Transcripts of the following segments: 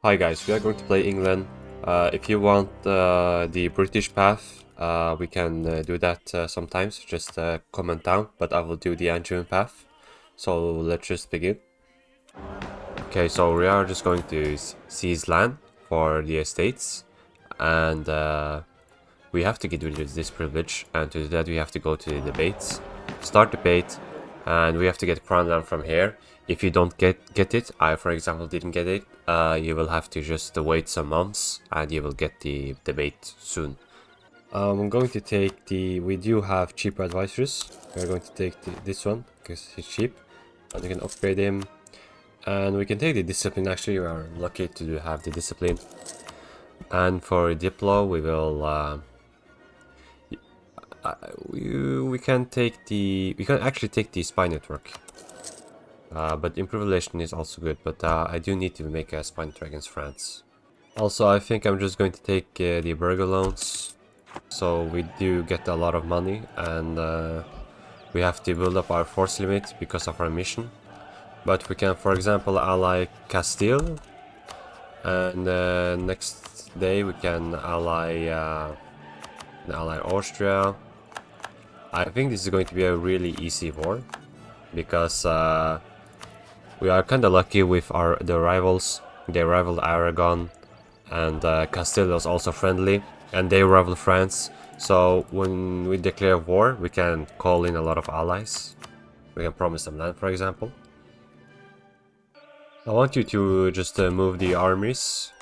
Hi guys, we are going to play England. If you want the British path, we can do that sometimes. Just comment down, but I will do the Angevin path. So let's just begin. Okay, so we are just going to seize land for the estates, and we have to get rid of this privilege. And to do that, we have to go to the debates, start debate, and we have to get crown land from here. If you don't get it, I for example didn't get it, you will have to just wait some months and you will get the debate soon. I'm going to take we do have cheaper advisors. We're going to take this one because he's cheap and we can upgrade him. And we can take the discipline. Actually, we are lucky to have the discipline. And for Diplo, we will we can actually take the spy network. But improve relation is also good, but I do need to make a spy network against France. Also, I think I'm just going to take the Burgundian loans, so we do get a lot of money, and we have to build up our force limit because of our mission. But we can, for example, ally Castile, and next day we can ally Austria. I think this is going to be a really easy war, because we are kind of lucky with the rivals. They rivaled Aragon, and Castile was also friendly, and they rival France. So when we declare war, we can call in a lot of allies. We can promise them land, for example. I want you to just move the armies,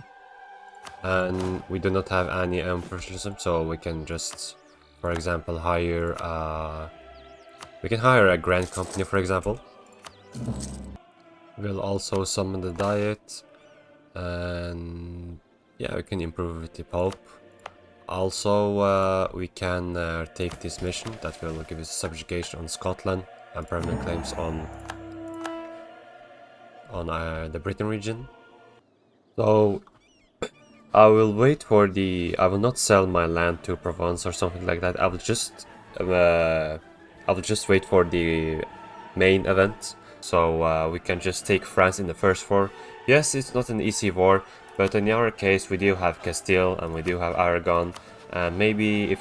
and we do not have any imperialism, so we can just, for example, hire a grand company, for example. We'll also summon the diet, and yeah, we can improve with the Pope. Also, we can take this mission that will give us subjugation on Scotland and permanent claims on the Britain region. So I will wait for I will not sell my land to Provence or something like that. I will just wait for the main event. So we can just take France in the first war. Yes, it's not an easy war, but in our case we do have Castile and we do have Aragon. And maybe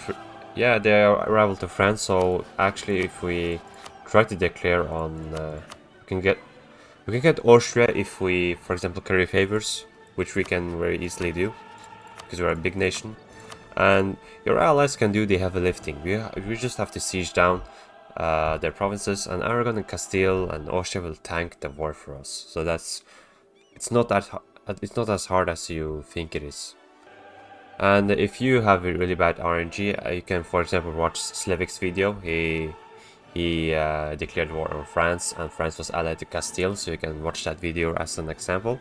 yeah, they are rival to France. So actually, if we try to declare on, we can get Austria if we, for example, carry favors, which we can very easily do because we're a big nation. And your allies can do the heavy lifting. We just have to siege down their provinces, and Aragon and Castile and Austria will tank the war for us. So it's not as hard as you think it is. And if you have a really bad RNG, you can, for example, watch Slevic's video. He declared war on France, and France was allied to Castile, so you can watch that video as an example.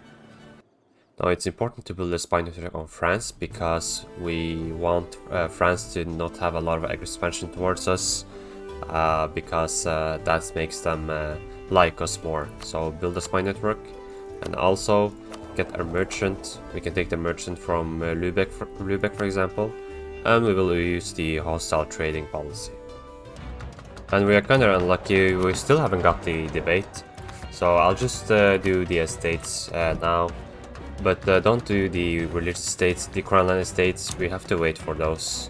Now, it's important to build a spy network on France because we want France to not have a lot of expansion towards us, because that makes them like us more. So build a spy network, and also get a merchant. We can take the merchant from Lübeck, for example, and we will use the hostile trading policy. And we are kind of unlucky, we still haven't got the debate, so I'll just do the estates now. But don't do the religious estates, the crown land estates, we have to wait for those.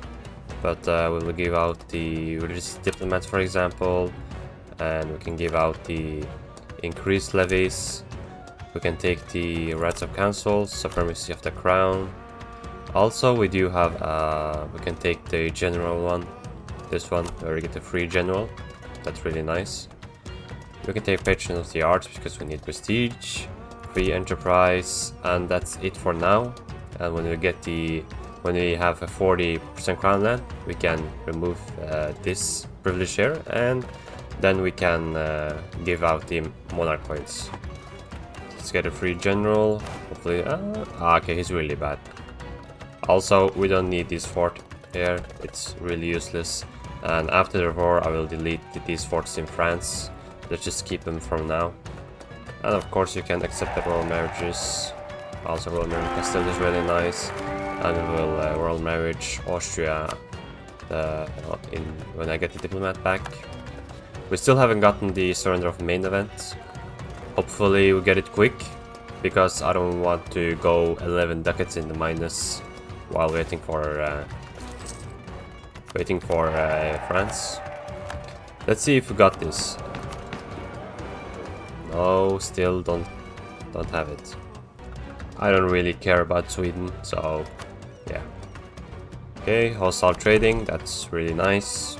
But we will give out the religious diplomats, for example, and we can give out the increased levies. We can take the rights of councils, supremacy of the crown. Also, we do have, we can take the general one, this one, where we get a free general. That's really nice. We can take patron of the arts because we need prestige, free enterprise, and that's it for now. And when we have a 40% crown land, we can remove this privilege here, and then we can give out the monarch points. Let's get a free general. Hopefully, okay, he's really bad. Also, we don't need this fort here, it's really useless. And after the war, I will delete these forts in France. Let's just keep them from now. And of course, you can accept the royal marriages. Also, royal marriage Castile is really nice. And we will royal marriage Austria when I get the diplomat back. We still haven't gotten the surrender of Maine event. Hopefully, we get it quick, because I don't want to go 11 ducats in the minus while waiting for France. Let's see if we got this. No, still don't have it. I don't really care about Sweden, so yeah. Okay, hostile trading, that's really nice.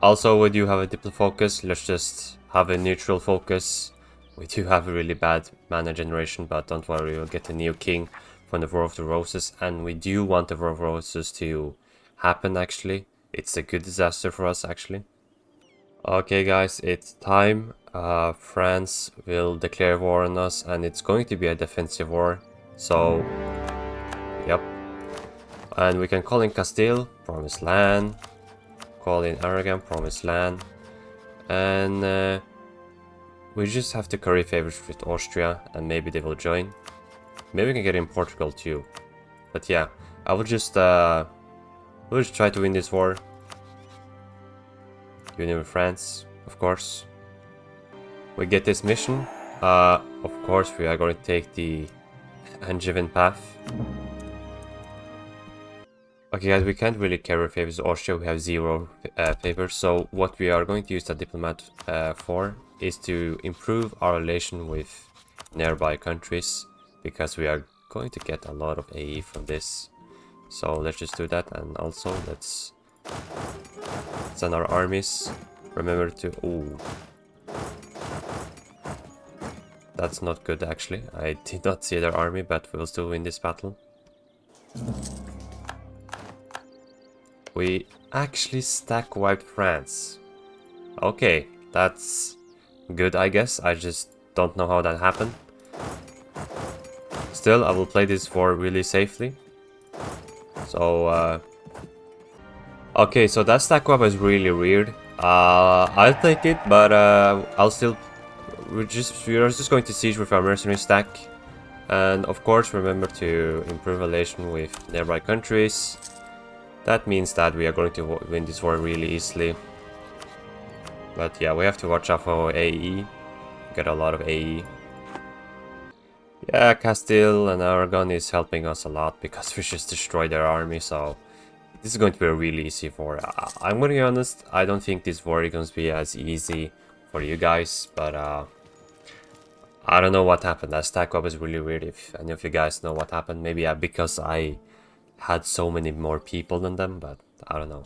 Also, we do have a diplo focus, let's just have a neutral focus. We do have a really bad mana generation, but don't worry, we'll get a new king from the War of the Roses, and we do want the War of Roses to happen actually. It's a good disaster for us actually. Okay guys, it's time. France will declare war on us, and it's going to be a defensive war. So, yep. And we can call in Castile, Promised Land. Call in Aragon, Promised Land. And we just have to curry favors with Austria, and maybe they will join. Maybe we can get in Portugal too. But yeah, I will just we'll just try to win this war. Union with France, of course. We get this mission. Of course, we are going to take the Angevin path. Okay guys, we can't really carry favors to Austria, we have 0 favors, so what we are going to use the diplomat for is to improve our relation with nearby countries, because we are going to get a lot of AE from this. So let's just do that, and also let's send our armies. Remember to... Ooh. That's not good actually, I did not see their army, but we will still win this battle. We actually stack wiped France. Okay, that's good I guess, I just don't know how that happened. Still, I will play this war really safely. So, okay, so that stack wipe is really weird. I'll take it, but I'll still... we are just going to siege with our mercenary stack. And of course, remember to improve relation with nearby countries. That means that we are going to win this war really easily. But yeah, we have to watch out for AE. Get a lot of AE. Yeah, Castille and Aragon is helping us a lot because we just destroyed their army, so this is going to be a really easy war. I'm going to be honest, I don't think this war is going to be as easy for you guys, but I don't know what happened. That stack up is really weird. If any of you guys know what happened, maybe because I had so many more people than them, but I don't know.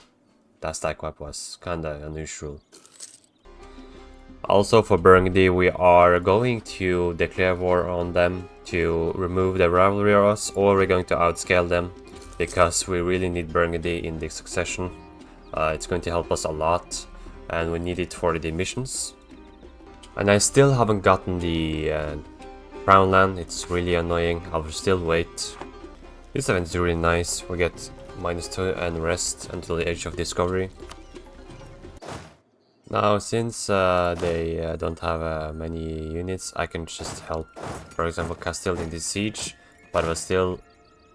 That stack up was kinda unusual. Also for Burgundy, we are going to declare war on them to remove the rivalry of us, or we're going to outscale them because we really need Burgundy in the succession. It's going to help us a lot, and we need it for the missions. And I still haven't gotten the Crown Land. It's really annoying. I will still wait. This event is really nice. We get -2 and rest until the Age of Discovery. Now, since they don't have many units, I can just help, for example, Castile in this siege, but I will still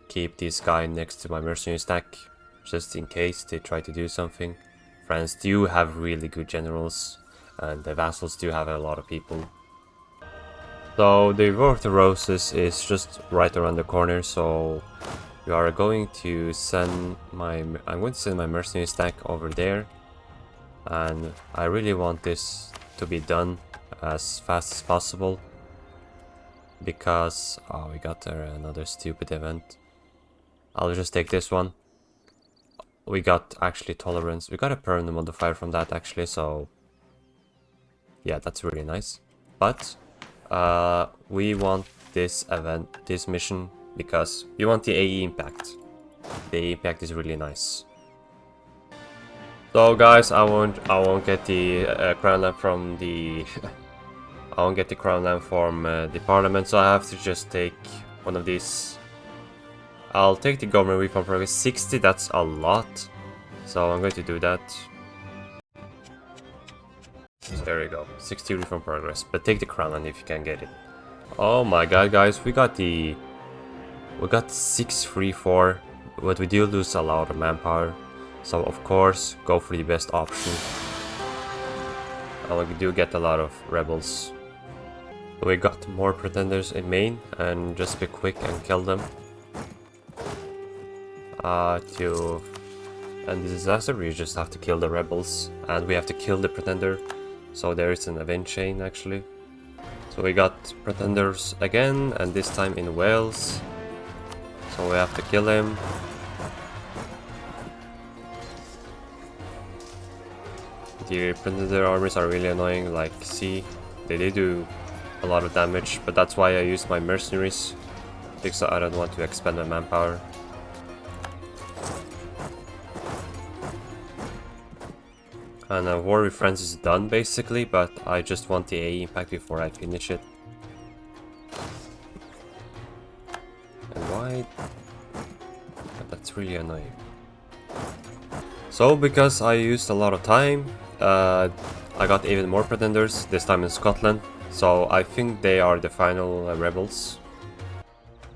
keep this guy next to my mercenary stack, just in case they try to do something. France do have really good generals, and the vassals do have a lot of people. So the War of the Roses is just right around the corner, so we are going to send I'm going to send my mercenary stack over there, and I really want this to be done as fast as possible because we got another stupid event. I'll just take this one. We got actually tolerance. We got a permanent modifier from that actually, so yeah, that's really nice. But we want this event, this mission, because we want the AE impact. The AE impact is really nice. So guys, I won't get the crown land from the I won't get the crown land from the parliament, so I have to just take one of these. I'll take the government reform progress 60. That's a lot, so I'm going to do that. There we go, 60 reform progress, but take the crown land if you can get it. Oh my god guys, we got 634, but we do lose a lot of manpower, so of course go for the best option. And we do get a lot of rebels. We got more pretenders in Maine, and just be quick and kill them. To end the disaster, we just have to kill the rebels, and we have to kill the pretender. So there is an event chain actually. So we got pretenders again, and this time in Wales. So we have to kill him. The pretender armies are really annoying, like see, they do a lot of damage, but that's why I use my mercenaries, because I don't want to expend my manpower. And War with France is done basically, but I just want the AE impact before I finish it. And why? That's really annoying. So because I used a lot of time, I got even more pretenders, this time in Scotland. So I think they are the final rebels.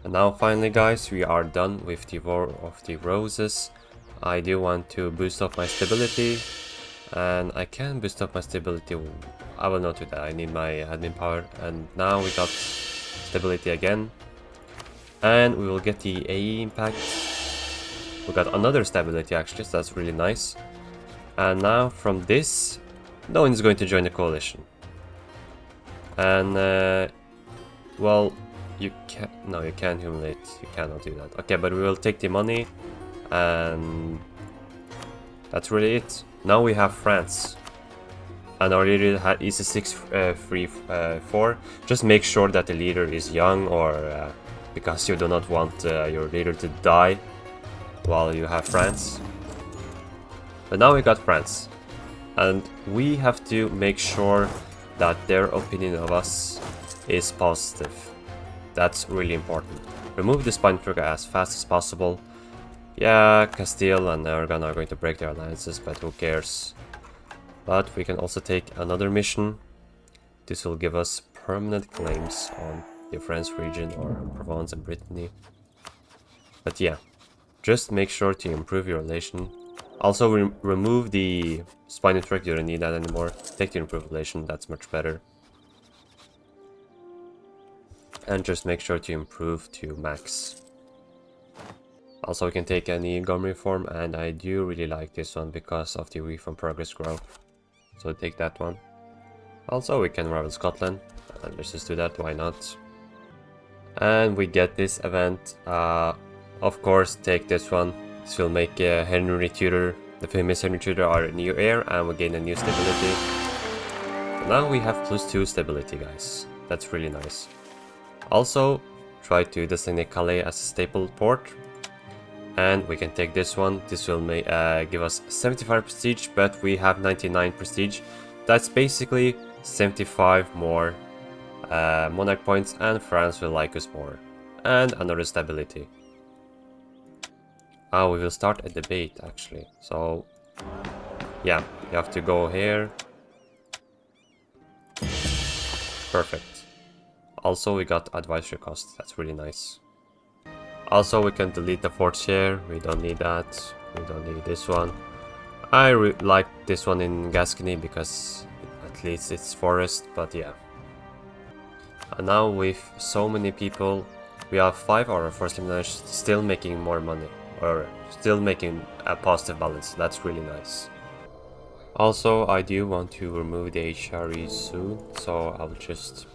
And now finally guys, we are done with the War of the Roses. I do want to boost up my stability. And I can boost up my stability. I will not do that, I need my admin power. And now we got stability again. And we will get the AE impact. We got another stability actually, so that's really nice. And now from this, no one is going to join the coalition. And well, you can't humiliate, you cannot do that. Okay, but we will take the money, and that's really it. Now we have France, and our leader is a 6-3-4. Just make sure that the leader is young, or because you do not want your leader to die while you have France. But now we got France, and we have to make sure that their opinion of us is positive. That's really important. Remove the spine trigger as fast as possible. Yeah, Castille and Aragon are going to break their alliances, but who cares? But we can also take another mission. This will give us permanent claims on the French region or Provence and Brittany. But yeah, just make sure to improve your relation. Also remove the spine trick, you don't need that anymore. Take the improved relation, that's much better. And just make sure to improve to max. Also, we can take any gum reform, and I do really like this one because of the reform progress growth. So take that one. Also, we can rival Scotland. Let's just do that, why not? And we get this event. Of course, take this one. This will make Henry Tudor, the famous Henry Tudor, our new heir, and we gain a new stability. So now we have +2 stability, guys. That's really nice. Also, try to designate Calais as a staple port. And we can take this one. This will give us 75 prestige, but we have 99 prestige. That's basically 75 more monarch points, and France will like us more. And another stability. We will start a debate actually. So yeah, you have to go here. Perfect. Also, we got advisory cost. That's really nice. Also, we can delete the fourth share. We don't need that. We don't need this one. I like this one in Gascony because at least it's forest, but yeah. And now with so many people, we have 5 out of 4 eliminations still making more money, or still making a positive balance. That's really nice. Also, I do want to remove the HRE soon, so I'll just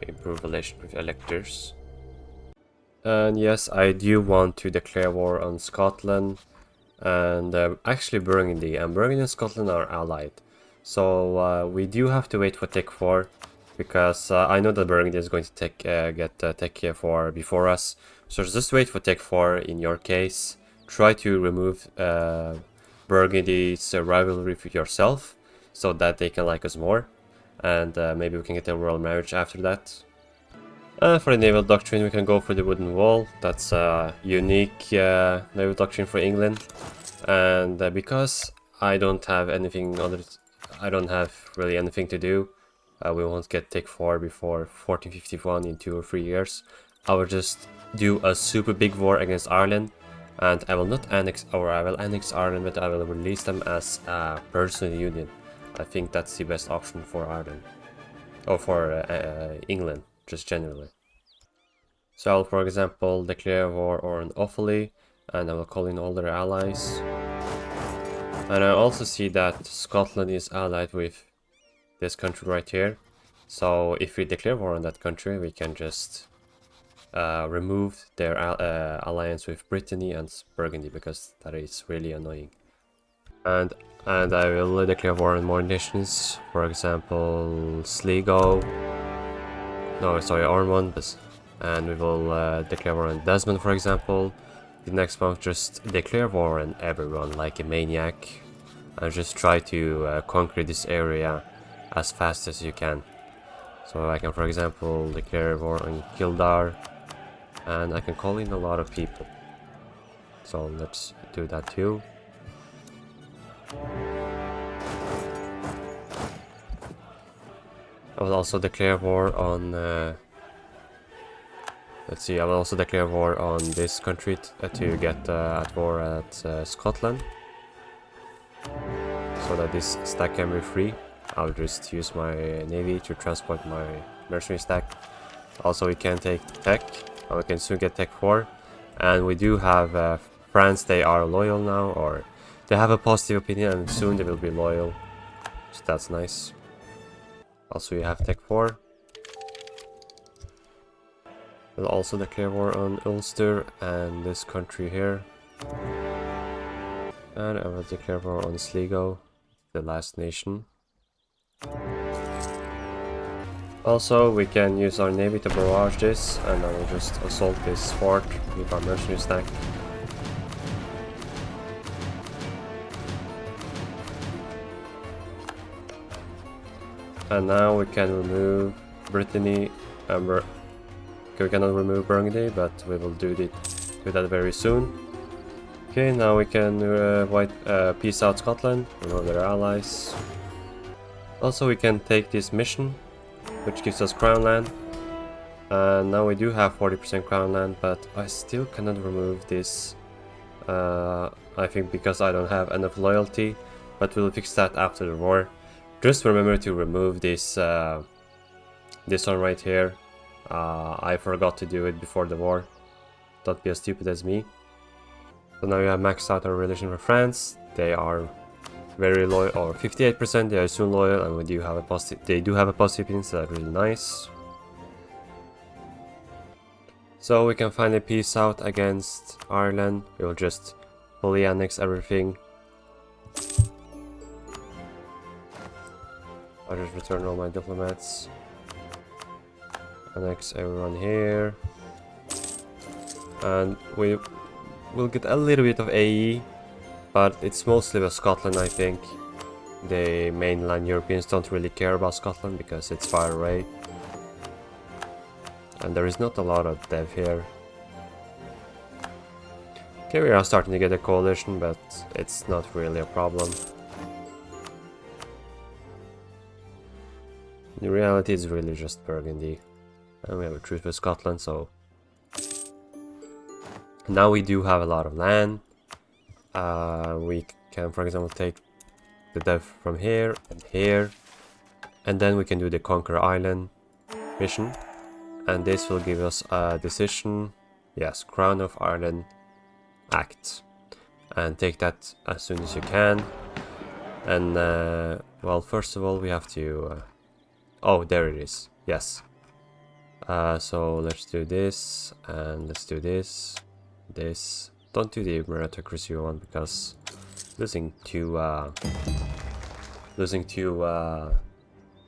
improve relation with electors. And yes, I do want to declare war on Scotland and actually Burgundy. And Burgundy and Scotland are allied. So we do have to wait for Tech 4 because I know that Burgundy is going to get Tech 4 before us. So just wait for Tech 4 in your case. Try to remove Burgundy's rivalry with yourself so that they can like us more. And maybe we can get a royal marriage after that. For the naval doctrine, we can go for the wooden wall. That's a unique naval doctrine for England. And because I don't have anything I don't have really anything to do. We won't get Tech 4 before 1451 in 2 or 3 years. I will just do a super big war against Ireland, and I will not annex, or I will annex Ireland, but I will release them as a personal union. I think that's the best option for Ireland. or for England, just generally. So I'll, for example, declare war on Offaly, and I will call in all their allies. And I also see that Scotland is allied with this country right here. So if we declare war on that country, we can just remove their alliance with Brittany and Burgundy, because that is really annoying. And I will declare war on more nations, for example, Sligo. No, sorry, Ormond. And we will declare war on Desmond, for example. The next month, just declare war on everyone like a maniac, and just try to conquer this area as fast as you can. So I can, for example, declare war on Kildare, and I can call in a lot of people. So let's do that too. I will also declare war on let's see, I will also declare war on this country to get at war at Scotland, so that this stack can be free. I'll just use my navy to transport my mercenary stack. Also, we can take tech, and we can soon get tech 4. And we do have France, they are loyal now, or they have a positive opinion, and soon they will be loyal. So that's nice. Also, we have tech 4. We'll also declare war on Ulster and this country here. And I will declare war on Sligo, the last nation. Also, we can use our navy to barrage this, and I will just assault this fort with our mercenary stack. And now we can remove Brittany and we cannot remove Burgundy, but we will do that very soon. Okay, now we can peace out Scotland, remove their allies. Also, we can take this mission, which gives us crown land. And now we do have 40% crown land, but I still cannot remove this. I think because I don't have enough loyalty, but we'll fix that after the war. Just remember to remove this this one right here. I forgot to do it before the war. Don't be as stupid as me. So now we have maxed out our relation with France. They are very loyal, or 58%. They are soon loyal, and we do have a positive. They do have a positive opinion, so that's really nice. So we can finally peace out against Ireland. We will just fully annex everything. I'll just return all my diplomats. Annex everyone here. And we will get a little bit of AE, but it's mostly with Scotland, I think. The mainland Europeans don't really care about Scotland because it's far away. And there is not a lot of dev here. Okay, we are starting to get a coalition, but it's not really a problem. In reality, it's really just Burgundy. And we have a truce with Scotland, so... Now we do have a lot of land. We can, for example, take the dev from here and here. And then we can do the Conquer Ireland mission. And this will give us a decision. Yes, Crown of Ireland Act. And take that as soon as you can. And, well, first of all, we have to... oh, there it is. Yes. So let's do this, and let's do this. This. Don't do the meritocracy one, because losing to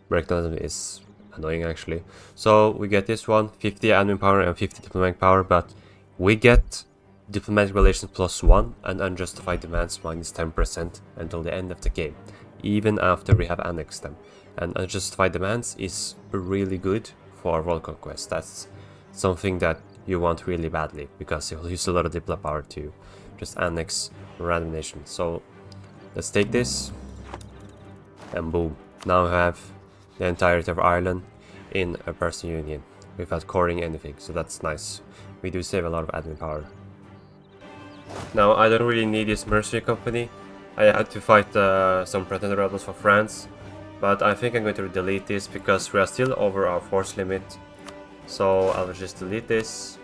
breakdown is annoying actually. So we get this one, 50 admin power and 50 diplomatic power, but we get diplomatic relations +1 and unjustified demands -10% until the end of the game, even after we have annexed them. And unjustified demands is really good for world conquest. That's something that you want really badly, because you'll use a lot of diplo power to just annex random nations. So let's take this, and boom, now we have the entirety of Ireland in a person union without coring anything, so that's nice. We do save a lot of admin power. Now I don't really need this mercenary company. I had to fight some pretender rebels for France, But I think I'm going to delete this because we are still over our force limit. So I'll just delete this.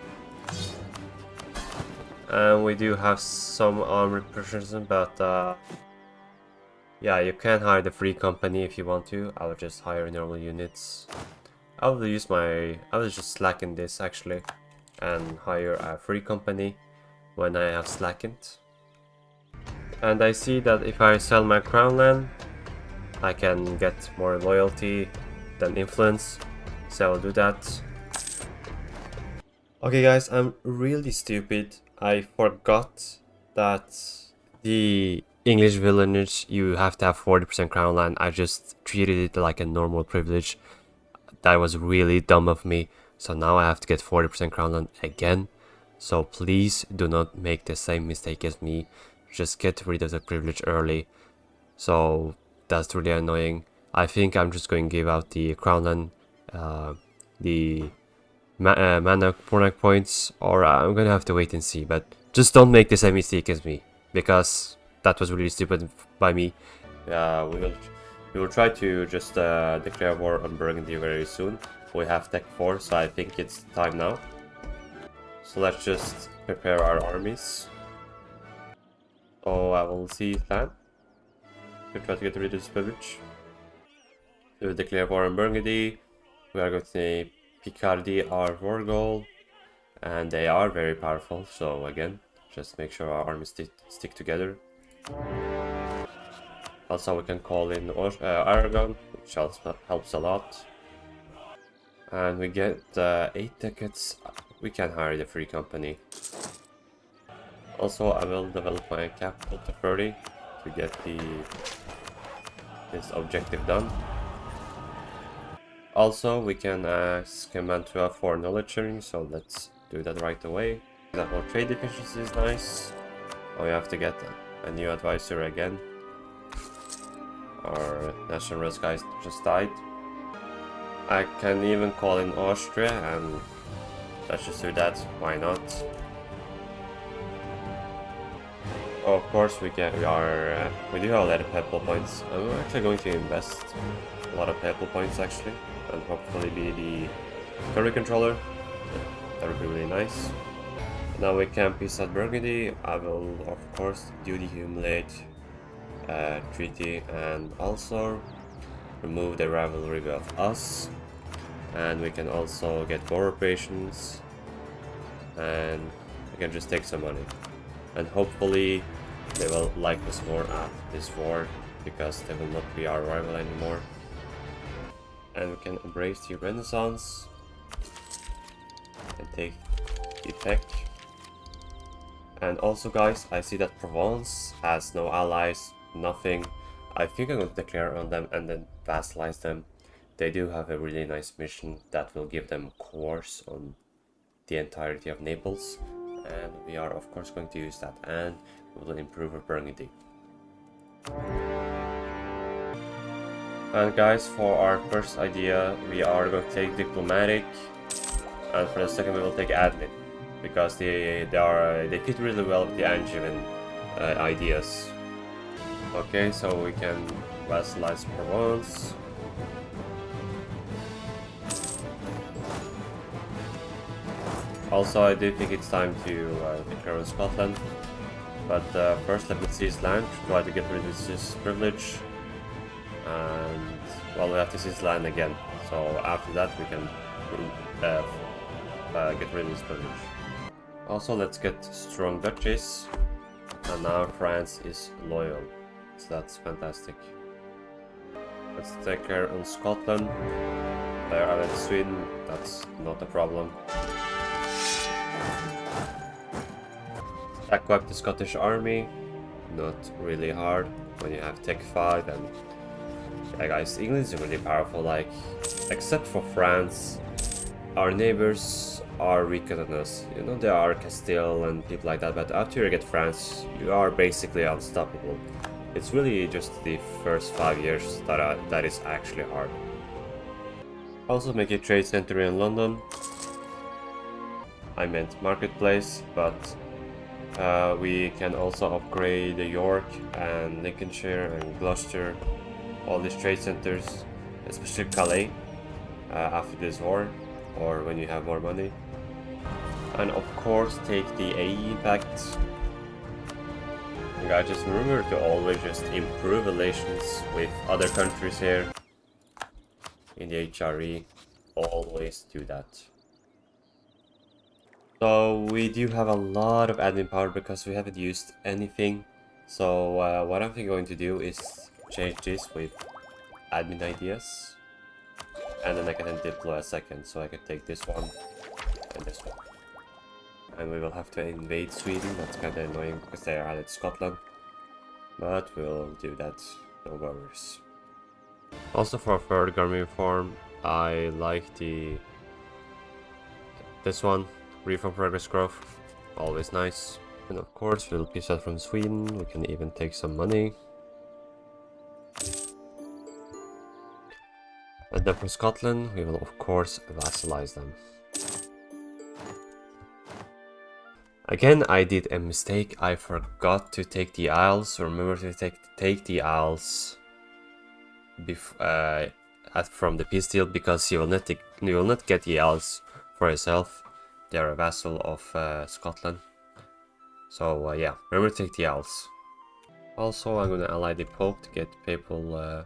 And we do have some armored precision, but yeah, you can hire the free company if you want to. I will just hire normal units. I will just slacken this actually and hire a free company when I have slackened. And I see that if I sell my crown land, I can get more loyalty than influence, so I'll do that. Okay guys, I'm really stupid. I forgot that the English village, you have to have 40% crown land. I just treated it like a normal privilege. That was really dumb of me. So now I have to get 40% crown land again. So please do not make the same mistake as me. Just get rid of the privilege early. So that's really annoying. I think I'm just going to give out the crown land, the mana monarch points, or I'm gonna have to wait and see. But just don't make the same mistake as me, because that was really stupid by me. We will try to just declare war on Burgundy very soon. We have Tech 4, so I think it's time now. So let's just prepare our armies. So I will see plan. We try to get rid of this privilege. We will declare war on Burgundy. We are going to Picardy our war goal, and they are very powerful, so again, just make sure our armies stick together. Also, we can call in Aragon, which helps a lot. And we get 8 tickets. We can hire the free company. Also, I will develop my capital to 30 to get this objective done. Also, we can ask command 12 for knowledge sharing, so let's do that right away. The whole trade efficiency is nice. Oh, we have to get a new advisor again. Our national risk guy just died. I can even call in Austria, and let's just do that. Why not? Oh, of course, we do have a lot of pebble points. I'm actually going to invest a lot of pebble points actually, and hopefully be the curry controller. That would be really nice. Now we can peace out Burgundy. I will of course do the humiliate treaty, and also remove the rivalry of us, and we can also get war operations, and we can just take some money, and hopefully they will like us more after this war, because they will not be our rival anymore. And we can embrace the Renaissance and take the tech. And also guys, I see that Provence has no allies, nothing. I think I'm going to declare on them and then vassalize them. They do have a really nice mission that will give them course on the entirety of Naples, and we are of course going to use that, and we will improve our Burgundy. And guys, for our first idea, we are going to take diplomatic, and for the second we will take admin, because they fit really well with the Angevin ideas. Okay, so we can vassalize Provence. Also, I do think it's time to declare on Scotland, but first let me seize land, try to get rid of this privilege, and well, we have to seize land again, so after that we can get rid of this privilege. Also, let's get strong duchies, and now France is loyal, so that's fantastic. Let's declare on Scotland. There I went Sweden, that's not a problem. Equip the Scottish army, not really hard when you have Tech 5, and yeah guys, England is really powerful, like, except for France, our neighbors are weaker than us. You know, there are Castile and people like that, but after you get France, you are basically unstoppable. It's really just the first 5 years that is actually hard. Also make a trade center in London. I meant marketplace, but we can also upgrade York and Lincolnshire and Gloucester all these trade centers, especially Calais, after this war, or when you have more money. And of course take the AE impact. And guys, just remember to always just improve relations with other countries here in the HRE. Always do that. So we do have a lot of admin power because we haven't used anything. So what I'm going to do is change this with admin ideas. And then I can deploy a second, so I can take this one and this one. And we will have to invade Sweden. That's kind of annoying because they are added Scotland. But we'll do that, no worries. Also for third army reform, I like this one, Reform Progress Growth, always nice. And of course we'll piece out from Sweden, we can even take some money. And then for Scotland, we will of course vassalize them. Again, I did a mistake. I forgot to take the Isles. Remember to take the Isles from the peace deal, because you will not get the Isles for yourself. They are a vassal of Scotland. So yeah, remember to take the Isles. Also, I'm gonna ally the Pope to get papal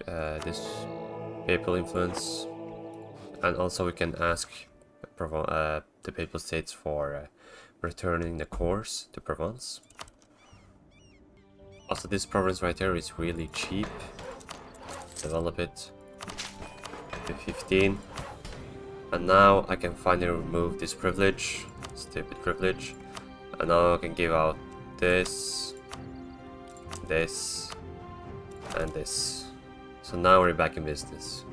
this papal influence, and also we can ask the Papal States for returning the cores to Provence. Also, this province right here is really cheap. Develop it to 15. And now I can finally remove this privilege, stupid privilege. And now I can give out this, this, and this. So now we're back in business.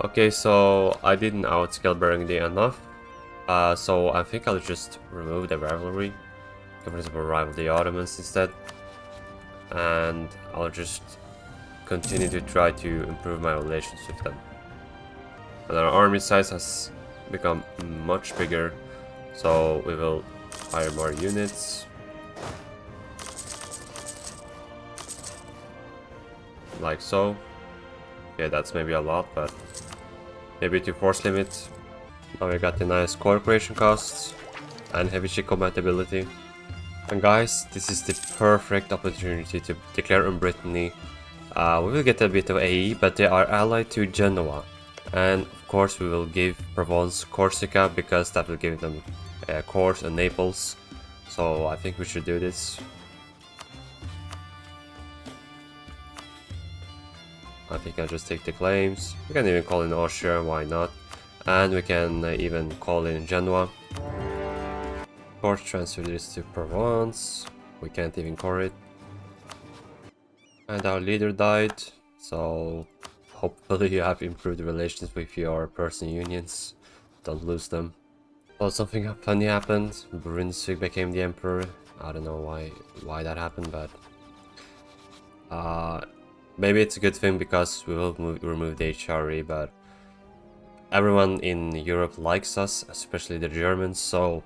Okay, so I didn't outscale Burgundy enough. So I think I'll just remove the rivalry. Give us a rival the Ottomans instead. And I'll just continue to try to improve my relations with them. And our army size has become much bigger, so we will hire more units. Like so. Yeah, that's maybe a lot, but maybe to force limit. Now we got the nice cooperation costs and heavy ship compatibility. And guys, this is the perfect opportunity to declare on Brittany. We will get a bit of AE, but they are allied to Genoa. And of course we will give Provence Corsica, because that will give them Corse and Naples. So I think we should do this. I think I'll just take the claims. We can even call in Austria, why not? And we can even call in Genoa. Of course, transfer this to Provence. We can't even core it. And our leader died, so hopefully you have improved relations with your person unions. Don't lose them. Well, something funny happened. Brunswick became the emperor. I don't know why that happened, but maybe it's a good thing because we will remove the HRE, but everyone in Europe likes us, especially the Germans, so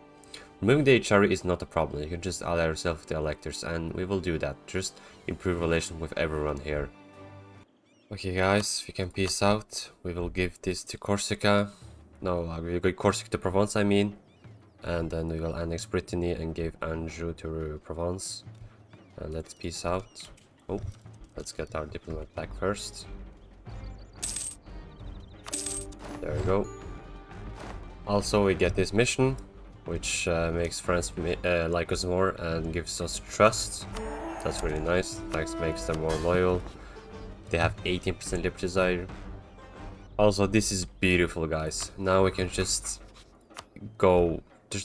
removing the HRE is not a problem. You can just ally yourself with the electors, and we will do that. Just improve relations with everyone here. Okay guys, we can peace out. We will give this to Corsica. No, we will give Corsica to Provence, I mean. And then we will annex Brittany and give Anjou to Provence. And let's peace out. Oh, let's get our diplomat back first. There we go. Also, we get this mission, which makes France like us more and gives us trust. That's really nice. That makes them more loyal. They have 18% liberty desire. Also, this is beautiful, guys. Now we can just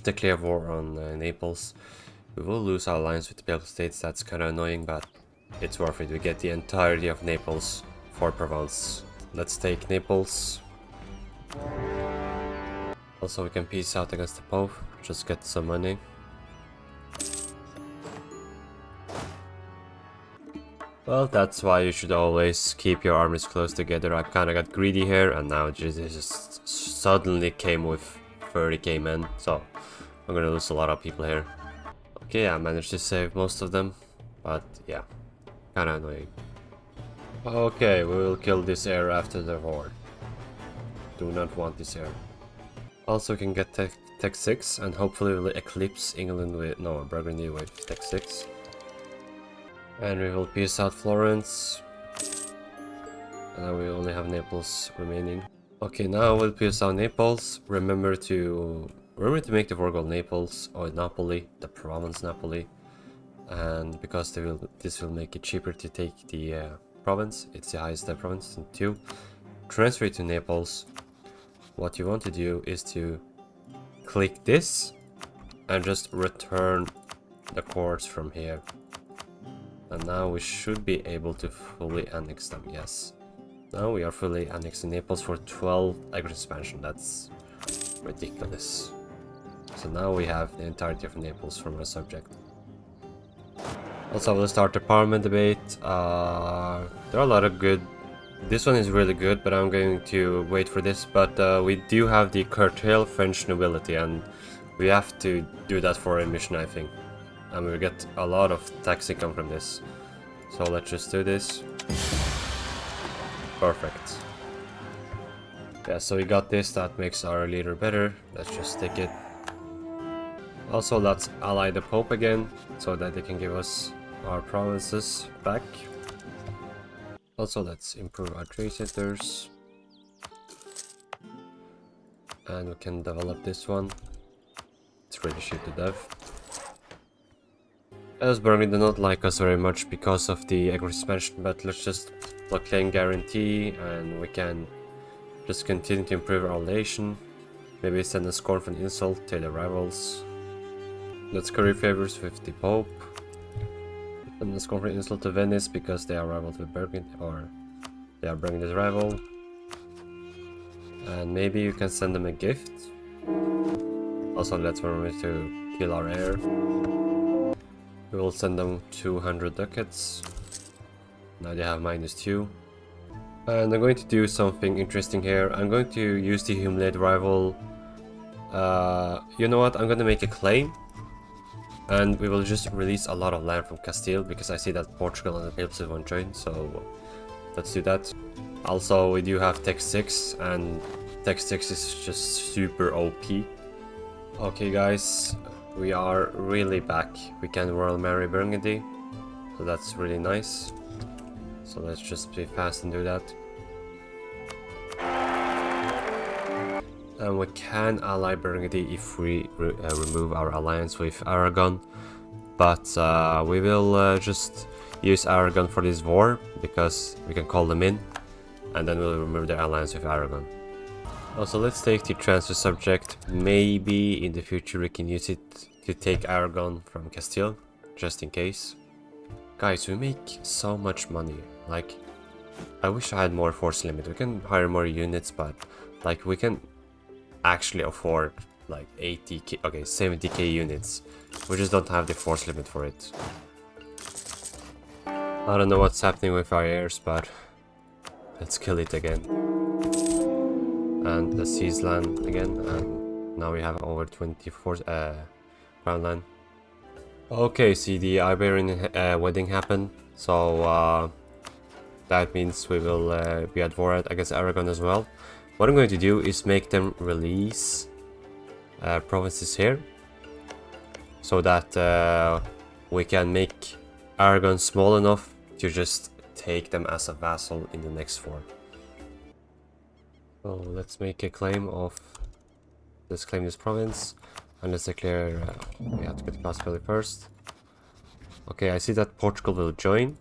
declare war on Naples. We will lose our alliance with the Papal States. That's kind of annoying, but it's worth it. We get the entirety of Naples for Provence. Let's take Naples. Also, we can peace out against the Pope. Just get some money. Well, that's why you should always keep your armies close together. I kind of got greedy here, and now just suddenly came with 30k men, so I'm gonna lose a lot of people here. Okay, I managed to save most of them, but yeah, kind of annoying. Okay, we will kill this heir after the war. Do not want this heir. Also, we can get tech 6 and hopefully we'll eclipse England with, no, Burgundy with tech 6. And we will peace out Florence. And now we only have Naples remaining. Okay, now we'll peace out Naples. Remember to make the war goal Naples or Napoli, the province Napoli. And because this will make it cheaper to take the province, it's the highest province in 2. Transfer it to Naples. What you want to do is to click this and just return the courts from here. And now we should be able to fully annex them, yes. Now we are fully annexing Naples for 12 expansion. That's ridiculous. So now we have the entirety of Naples from our subject. Also, we'll start the parliament debate. There are a lot of good. This one is really good, but I'm going to wait for this. But we do have the curtail French nobility, and we have to do that for a mission, I think. And we'll get a lot of tax income from this. So let's just do this. Perfect. Yeah, so we got this. That makes our leader better. Let's just take it. Also, let's ally the Pope again, so that they can give us our provinces back. Also, let's improve our trade centers. And we can develop this one. It's really cheap to dev. As Burgundy do not like us very much because of the expansion, but let's just claim guarantee and we can just continue to improve our relation. Maybe send a scornful insult to the rivals. Let's curry favors with the Pope. And let's scornful insult to Venice because they are rivals with Burgundy, or they are Burgundy's rival. And maybe you can send them a gift. Also, let's remember to kill our heir. We will send them 200 ducats. Now they have -2. And I'm going to do something interesting here. I'm going to use the humiliate rival. You know what? I'm going to make a claim. And we will just release a lot of land from Castile, because I see that Portugal and the Naples won't join, so let's do that. Also, we do have Tech 6, and Tech 6 is just super OP. Okay guys, we are really back. We can royal marry Burgundy, so that's really nice. So let's just be fast and do that. And we can ally Burgundy if we remove our alliance with Aragon, but we will just use Aragon for this war because we can call them in, and then we'll remove their alliance with Aragon. Also, let's take the transfer subject. Maybe in the future we can use it to take Aragon from Castile, just in case. Guys, we make so much money. Like, I wish I had more force limit. We can hire more units, but like we can actually afford like 80k, okay, 70k units. We just don't have the force limit for it. I don't know what's happening with our heirs, but let's kill it again. And let's seize land again, and now we have over 24 crown land. Okay, see, the Iberian wedding happened, so that means we will be at war against Aragon as well. What I'm going to do is make them release provinces here, so that we can make Aragon small enough to just take them as a vassal in the next war. So let's make a claim of, let's claim this province, and let's declare, we have to get the possibility first. Okay, I see that Portugal will join,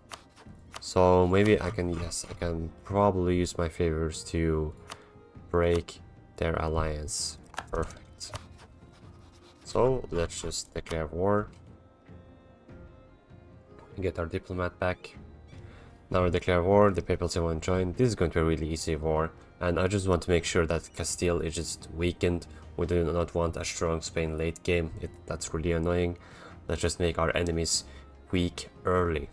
so maybe I can, yes, I can probably use my favors to break their alliance. Perfect. So let's just declare war and get our diplomat back. Now we declare war, the papacy won't join. This is going to be a really easy war, and I just want to make sure that Castile is just weakened. We do not want a strong Spain late game. That's really annoying. Let's just make our enemies weak early.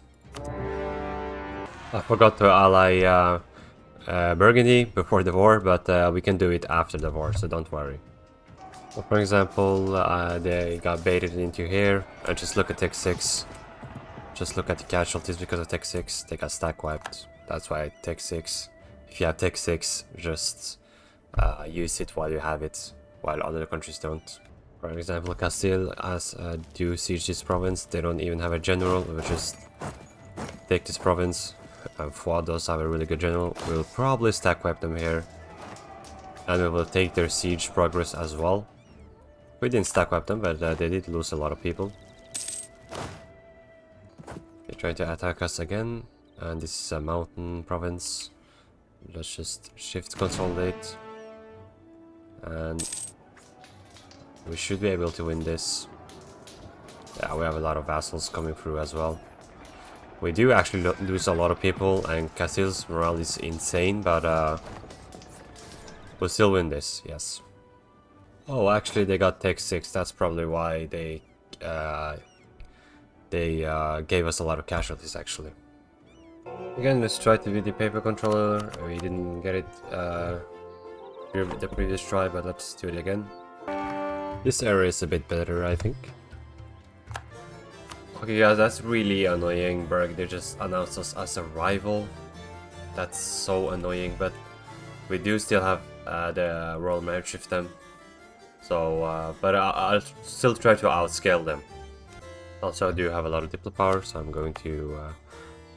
I forgot to ally Burgundy before the war, but we can do it after the war, so don't worry. So for example, they got baited into here, and just look at Tech 6. Just look at the casualties because of Tech 6, they got stack wiped. That's why I take 6. If you have take 6, just use it while you have it, while other countries don't. For example, Castile has do siege this province. They don't even have a general. We'll just take this province. Foix does have a really good general. We'll probably stack wipe them here. And we will take their siege progress as well. We didn't stack wipe them, but they did lose a lot of people. They're trying to attack us again. And this is a mountain province. Let's just shift consolidate. And we should be able to win this. Yeah, we have a lot of vassals coming through as well. We do actually lose a lot of people, and Castile's morale is insane, but we'll still win this, yes. Oh, actually they got tech 6, that's probably why they gave us a lot of casualties actually. Again, let's try to do the paper controller. We didn't get it the previous try, but let's do it again. This area is a bit better, I think. Okay guys, that's really annoying. Burgundy just announced us as a rival. That's so annoying, but we do still have the royal marriage with them. So, but I'll still try to outscale them. Also, I do have a lot of diplo power, so I'm going to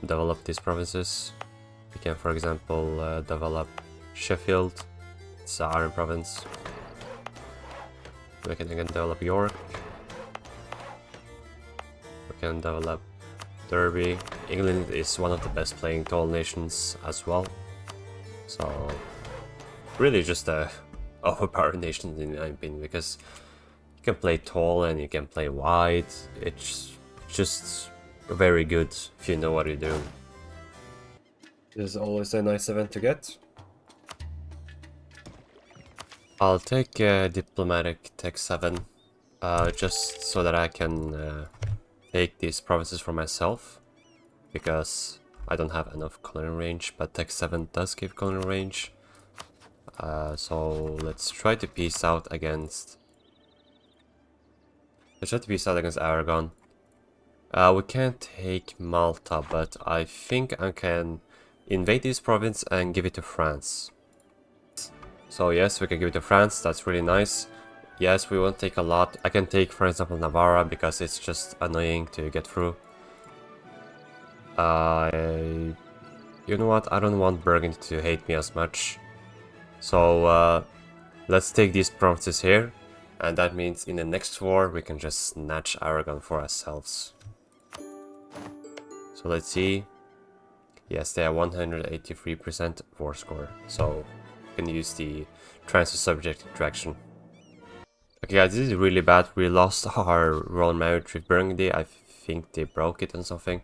develop these provinces. We can, for example, develop Sheffield. It's an iron province. We can again develop York. We can develop Derby. England is one of the best playing tall nations as well. So, really just a overpowered nation in my opinion, because you can play tall and you can play wide. It's just very good if you know what you're doing. This is always a nice event to get. I'll take diplomatic tech 7 just so that I can take these provinces for myself, because I don't have enough colony range, but tech 7 does give colony range. So let's try to peace out against Aragon. We can't take Malta, but I think I can invade this province and give it to France. So yes, we can give it to France, that's really nice. Yes, we won't take a lot. I can take, for example, Navarra, because it's just annoying to get through. You know what, I don't want Burgundy to hate me as much. So let's take these provinces here, and that means in the next war we can just snatch Aragon for ourselves. So let's see. Yes, they have 183% war score, so we can use the transfer subject interaction. Okay guys, this is really bad. We lost our royal marriage with Burgundy. I think they broke it or something,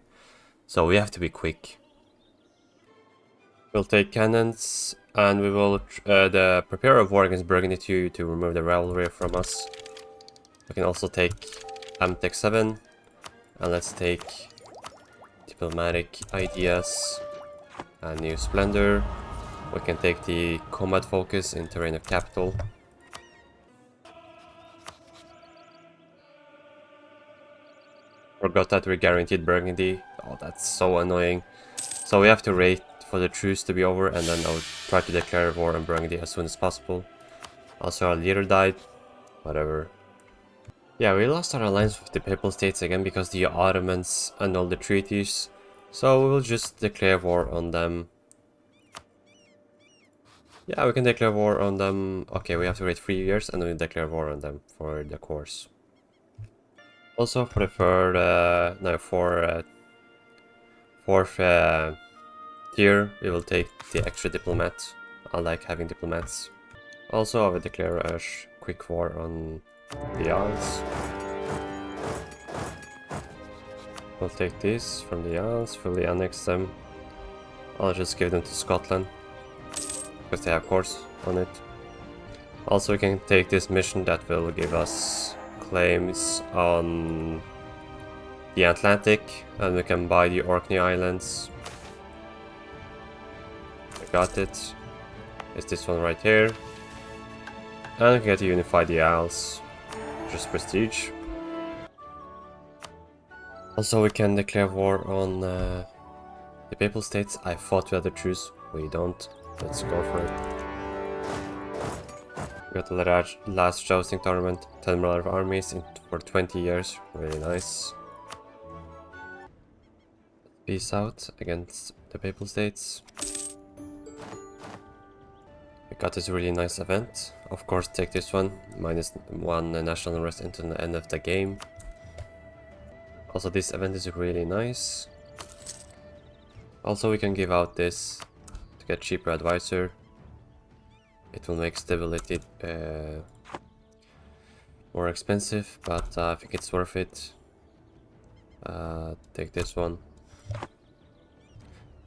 so we have to be quick. We'll take cannons, and we will prepare a war against Burgundy to remove the rivalry from us. We can also take Tech 7, and let's take diplomatic ideas and new splendor. We can take the combat focus in terrain of capital. Forgot that we guaranteed Burgundy. Oh, that's so annoying. So we have to wait for the truce to be over, and then I'll try to declare war on Burgundy as soon as possible. Also, our leader died. Whatever. Yeah, we lost our alliance with the Papal States again because the Ottomans annulled the treaties. So we will just declare war on them. Yeah, we can declare war on them. Okay, we have to wait 3 years and then we declare war on them for the course. Also, for the fourth tier, we will take the extra diplomat. I like having diplomats. Also, I will declare a quick war on the Isles. We'll take these from the Isles, fully annex them. I'll just give them to Scotland, because they have course on it. Also, we can take this mission that will give us claims on the Atlantic, and we can buy the Orkney Islands. I got it. It's this one right here. And we can get to unify the Isles. Just prestige. Also, we can declare war on The Papal States, I thought we had a truce. We don't. Let's go for it. We got the last jousting tournament. 10 morale of armies for 20 years. Really nice. Peace out against the Papal States. We got this really nice event. Of course, take this one. -1 national unrest into the end of the game. Also, this event is really nice. Also, we can give out this to get cheaper advisor. It will make stability more expensive, but I think it's worth it. Take this one.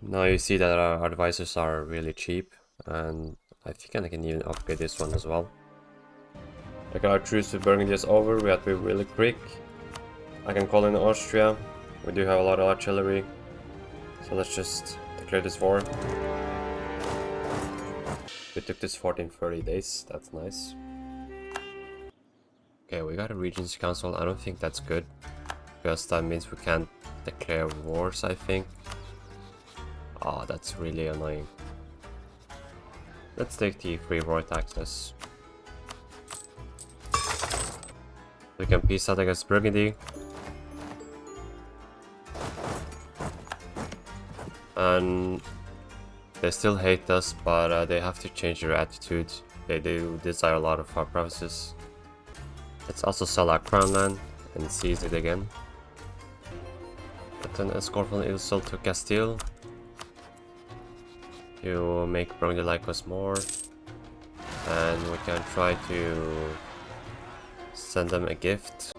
Now you see that our advisors are really cheap, and I think I can even upgrade this one as well. Like, our truce with Burgundy is over. We have to be really quick. I can call in Austria. We do have a lot of artillery, so let's just declare this war. We took this fort in 30 days. That's nice. Okay, we got a Regency Council. I don't think that's good, because that means we can't declare wars, I think. Oh, that's really annoying. Let's take the free war taxes. We can peace out against Burgundy. And they still hate us, but they have to change their attitude. They do desire a lot of our provinces. Let's also sell our crown land and seize it again. But then escort from insult to Castile. To make Burgundy like us more, and we can try to send them a gift.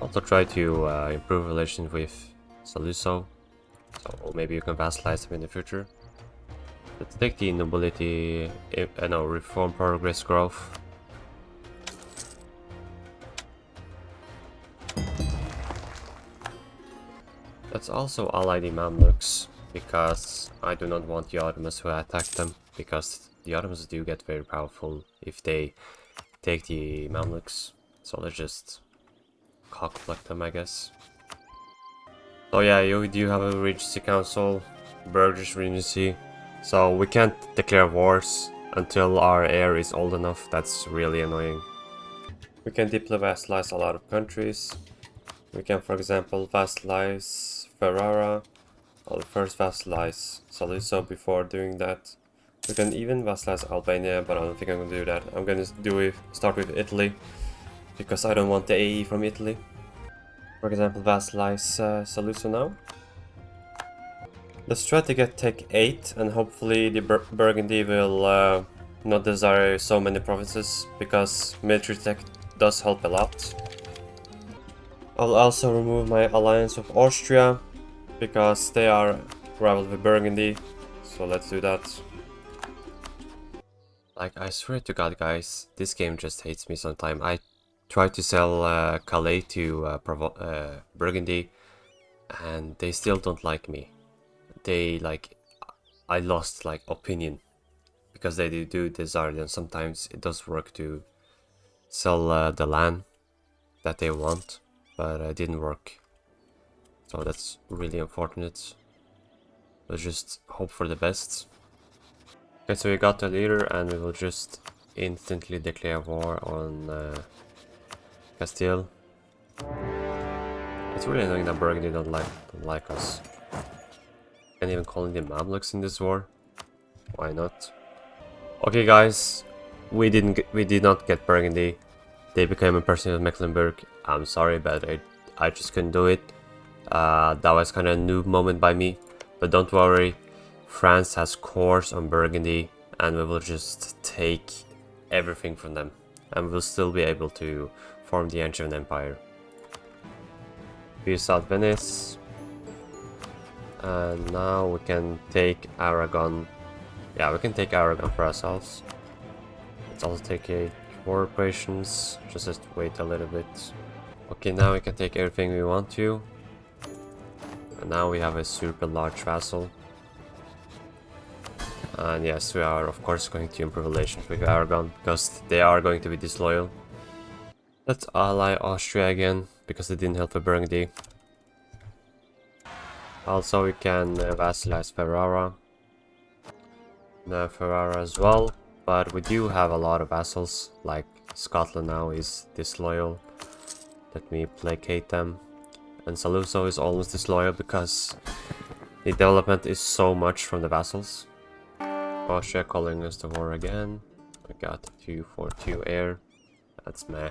Also try to improve relations with Saluzzo, so maybe you can vassalize them in the future. Let's take the nobility, no, reform, progress, growth. Let's also ally the Mamluks, because I do not want the Ottomans to attack them, because the Ottomans do get very powerful if they take the Mamluks. So let's just cockblock them, I guess. So yeah, you do have a Regency Council, Burgess Regency, so we can't declare wars until our heir is old enough. That's really annoying. We can deeply vassalize a lot of countries. We can, for example, vassalize Ferrara. I'll first vassalize Saluzzo before doing that. We can even vassalize Albania, but I don't think I'm gonna do that. I'm gonna start with Italy, because I don't want the AE from Italy. For example, vassalize Saluzzo now. Let's try to get Tech 8, and hopefully the Burgundy will not desire so many provinces, because military tech does help a lot. I'll also remove my alliance with Austria, because they are rival with Burgundy, so let's do that. Like, I swear to God, guys, this game just hates me sometimes. I tried to sell Calais to Burgundy, and they still don't like me. They, like, I lost, like, opinion, because they do desire, and sometimes it does work to sell the land that they want, but it didn't work. So that's really unfortunate. Let's just hope for the best. Okay, so we got the leader, and we will just instantly declare war on Castile. It's really annoying that Burgundy don't like us. Can't even call in the Mamluks in this war. Why not? Okay, guys, we did not get Burgundy. They became a person of Mecklenburg. I'm sorry, but I just couldn't do it. That was kind of a noob moment by me, but don't worry, France has cores on Burgundy, and we will just take everything from them, and we'll still be able to form the Angevin Empire. Peace out Venice, and now we can take Aragon. Yeah, we can take Aragon for ourselves. Let's also take war operations, just wait a little bit. Okay, now we can take everything we want to. And now we have a super large vassal. And yes, we are of course going to improve relations with Aragon, because they are going to be disloyal. Let's ally Austria again, because they didn't help with Burgundy. Also, we can vassalize Ferrara. Ferrara as well, but we do have a lot of vassals, like Scotland now is disloyal. Let me placate them. And Saluzzo is almost disloyal because the development is so much from the vassals. Austria calling us to war again. We got 242 air. That's meh.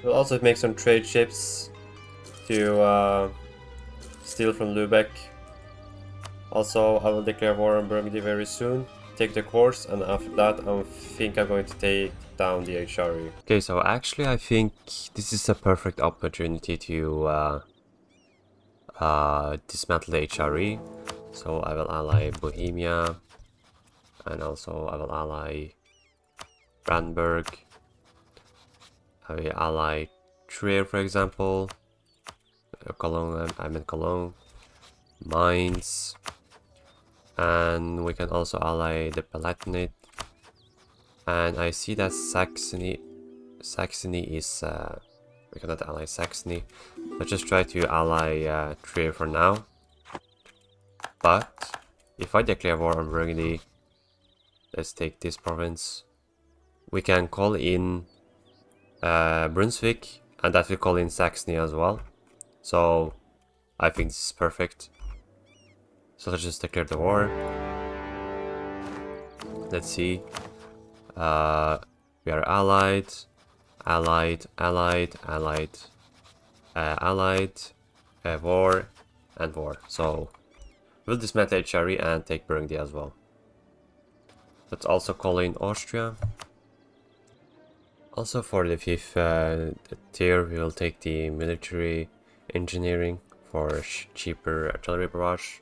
We'll also make some trade ships to steal from Lubeck. Also, I will declare war on Burgundy very soon. Take the course, and after that, I think I'm going to take down the HRE. Okay, so actually, I think this is a perfect opportunity to dismantle the HRE. So I will ally Bohemia, and also I will ally Brandenburg. I will ally Trier, for example. Cologne, I meant Cologne. Mainz. And we can also ally the Palatinate. And I see that Saxony is... we cannot ally Saxony. Let's just try to ally Trier for now. But if I declare war on Burgundy, let's take this province. We can call in Brunswick, and that will call in Saxony as well. So I think this is perfect. So let's just declare the war. Let's see. We are allied, allied, allied, allied, allied, war, and war. So we'll dismantle HRE and take Burgundy as well. Let's also call in Austria. Also for the 5th tier, we will take the military engineering for cheaper artillery barrage.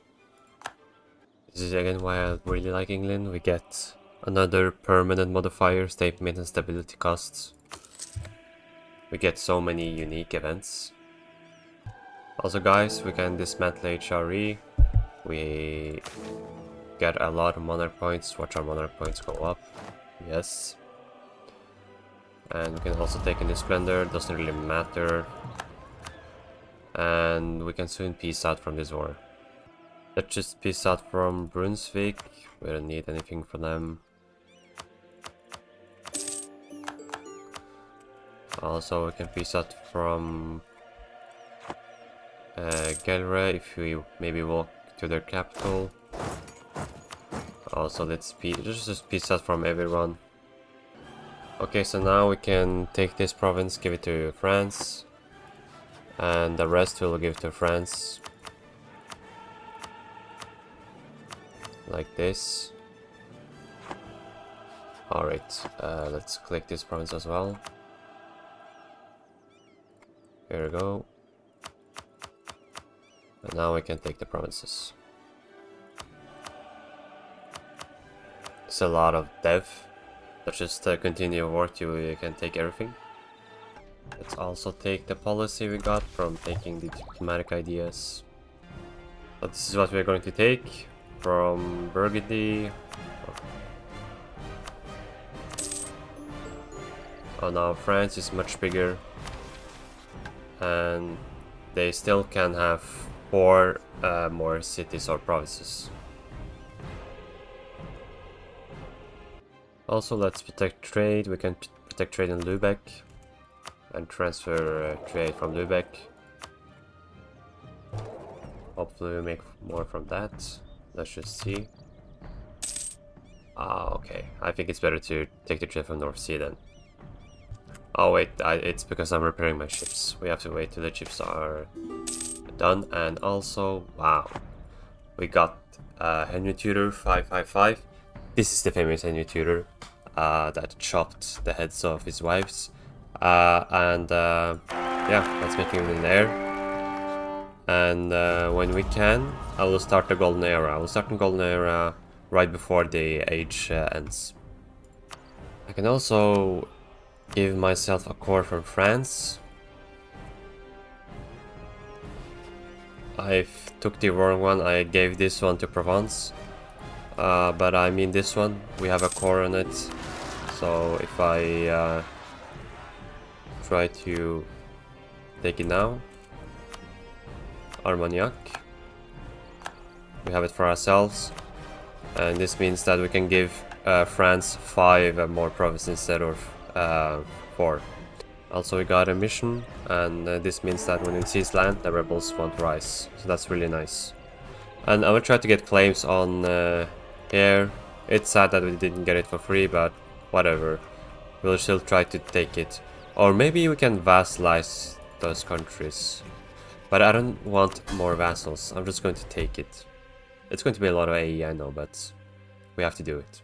This is again why I really like England. We get another permanent modifier, state maintenance stability costs. We get so many unique events. Also guys, we can dismantle HRE. We get a lot of monarch points. Watch our monarch points go up. Yes. And we can also take in the splendor, doesn't really matter. And we can soon peace out from this war. Let's just peace out from Brunswick. We don't need anything from them. Also, we can peace out from Gelre if we maybe walk to their capital. Also, let's just peace out from everyone. Okay, so now we can take this province, give it to France, and the rest we'll give to France. Like this. Alright, let's click this province as well. Here we go. And now we can take the provinces. It's a lot of dev. Let's just continue war till we can take everything. Let's also take the policy we got from taking the diplomatic ideas. So this is what we're going to take from Burgundy. Oh, now France is much bigger. And they still can have 4 more cities or provinces. Also, let's protect trade. We can protect trade in Lubeck and transfer trade from Lubeck. Hopefully we make more from that. Let's just see. Ah, okay. I think it's better to take the trade from North Sea then. Oh wait, it's because I'm repairing my ships. We have to wait till the ships are done. And also, wow, we got Henry Tudor 555. This is the famous Henry Tudor that chopped the heads off his wives. Yeah, let's make him an heir. And when we can, I will start the Golden Era. I will start the Golden Era right before the age ends. I can also give myself a core from France. I took the wrong one. I gave this one to Provence. But I mean this one, we have a core on it, so if I try to take it now, Armagnac, we have it for ourselves. And this means that we can give France 5 more provinces instead of 4. Also we got a mission, and this means that when we seize land, the rebels won't rise. So that's really nice. And I will try to get claims on here. It's sad that we didn't get it for free, but whatever. We'll still try to take it. Or maybe we can vassalize those countries. But I don't want more vassals. I'm just going to take it. It's going to be a lot of AE, I know, but we have to do it.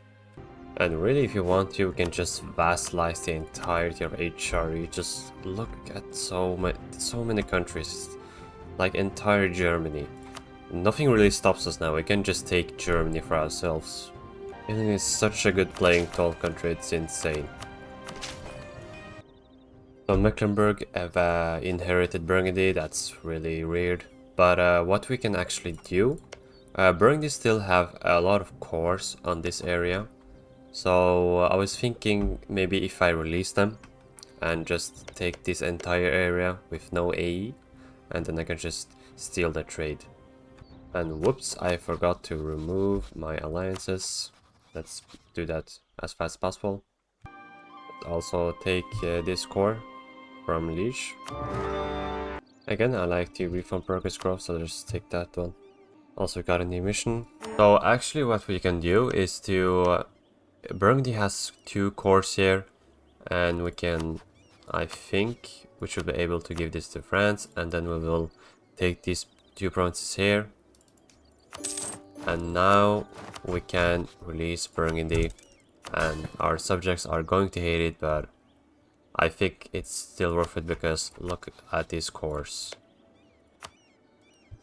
And really, if you want to, you can just vassalize the entirety of HRE. Just look at so many countries, like entire Germany. Nothing really stops us now. We can just take Germany for ourselves. Italy is such a good playing tall country, it's insane. So Mecklenburg have inherited Burgundy. That's really weird. But what we can actually do, Burgundy still have a lot of cores on this area. So I was thinking maybe if I release them and just take this entire area with no AE, and then I can just steal the trade. And whoops, I forgot to remove my alliances. Let's do that as fast as possible. Also take this core from Liege. Again, I like the Reform Progress Growth, so just take that one. Also got a new mission. So actually what we can do is to... Burgundy has 2 cores here, and we can... I think we should be able to give this to France, and then we will take these 2 provinces here. And now we can release Burgundy, and our subjects are going to hate it, but I think it's still worth it because look at these cores.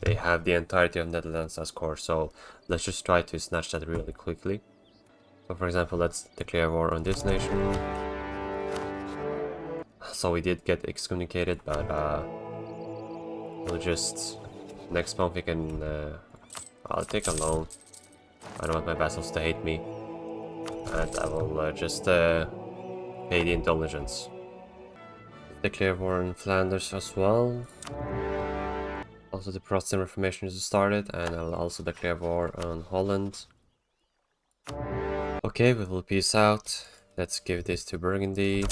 They have the entirety of Netherlands as core, so let's just try to snatch that really quickly. So for example, let's declare war on this nation. So we did get excommunicated, but we'll just... next month we can... I'll take a loan. I don't want my vassals to hate me. And I will just pay the indulgence. Declare war in Flanders as well. Also the Protestant Reformation is started, and I will also declare war on Holland. Okay, we will peace out. Let's give this to Burgundy.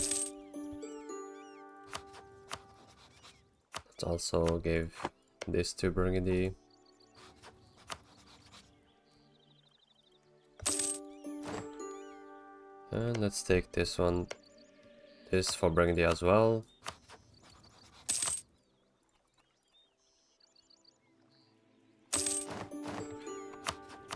Let's also give this to Burgundy. And let's take this one, this for Burgundy as well.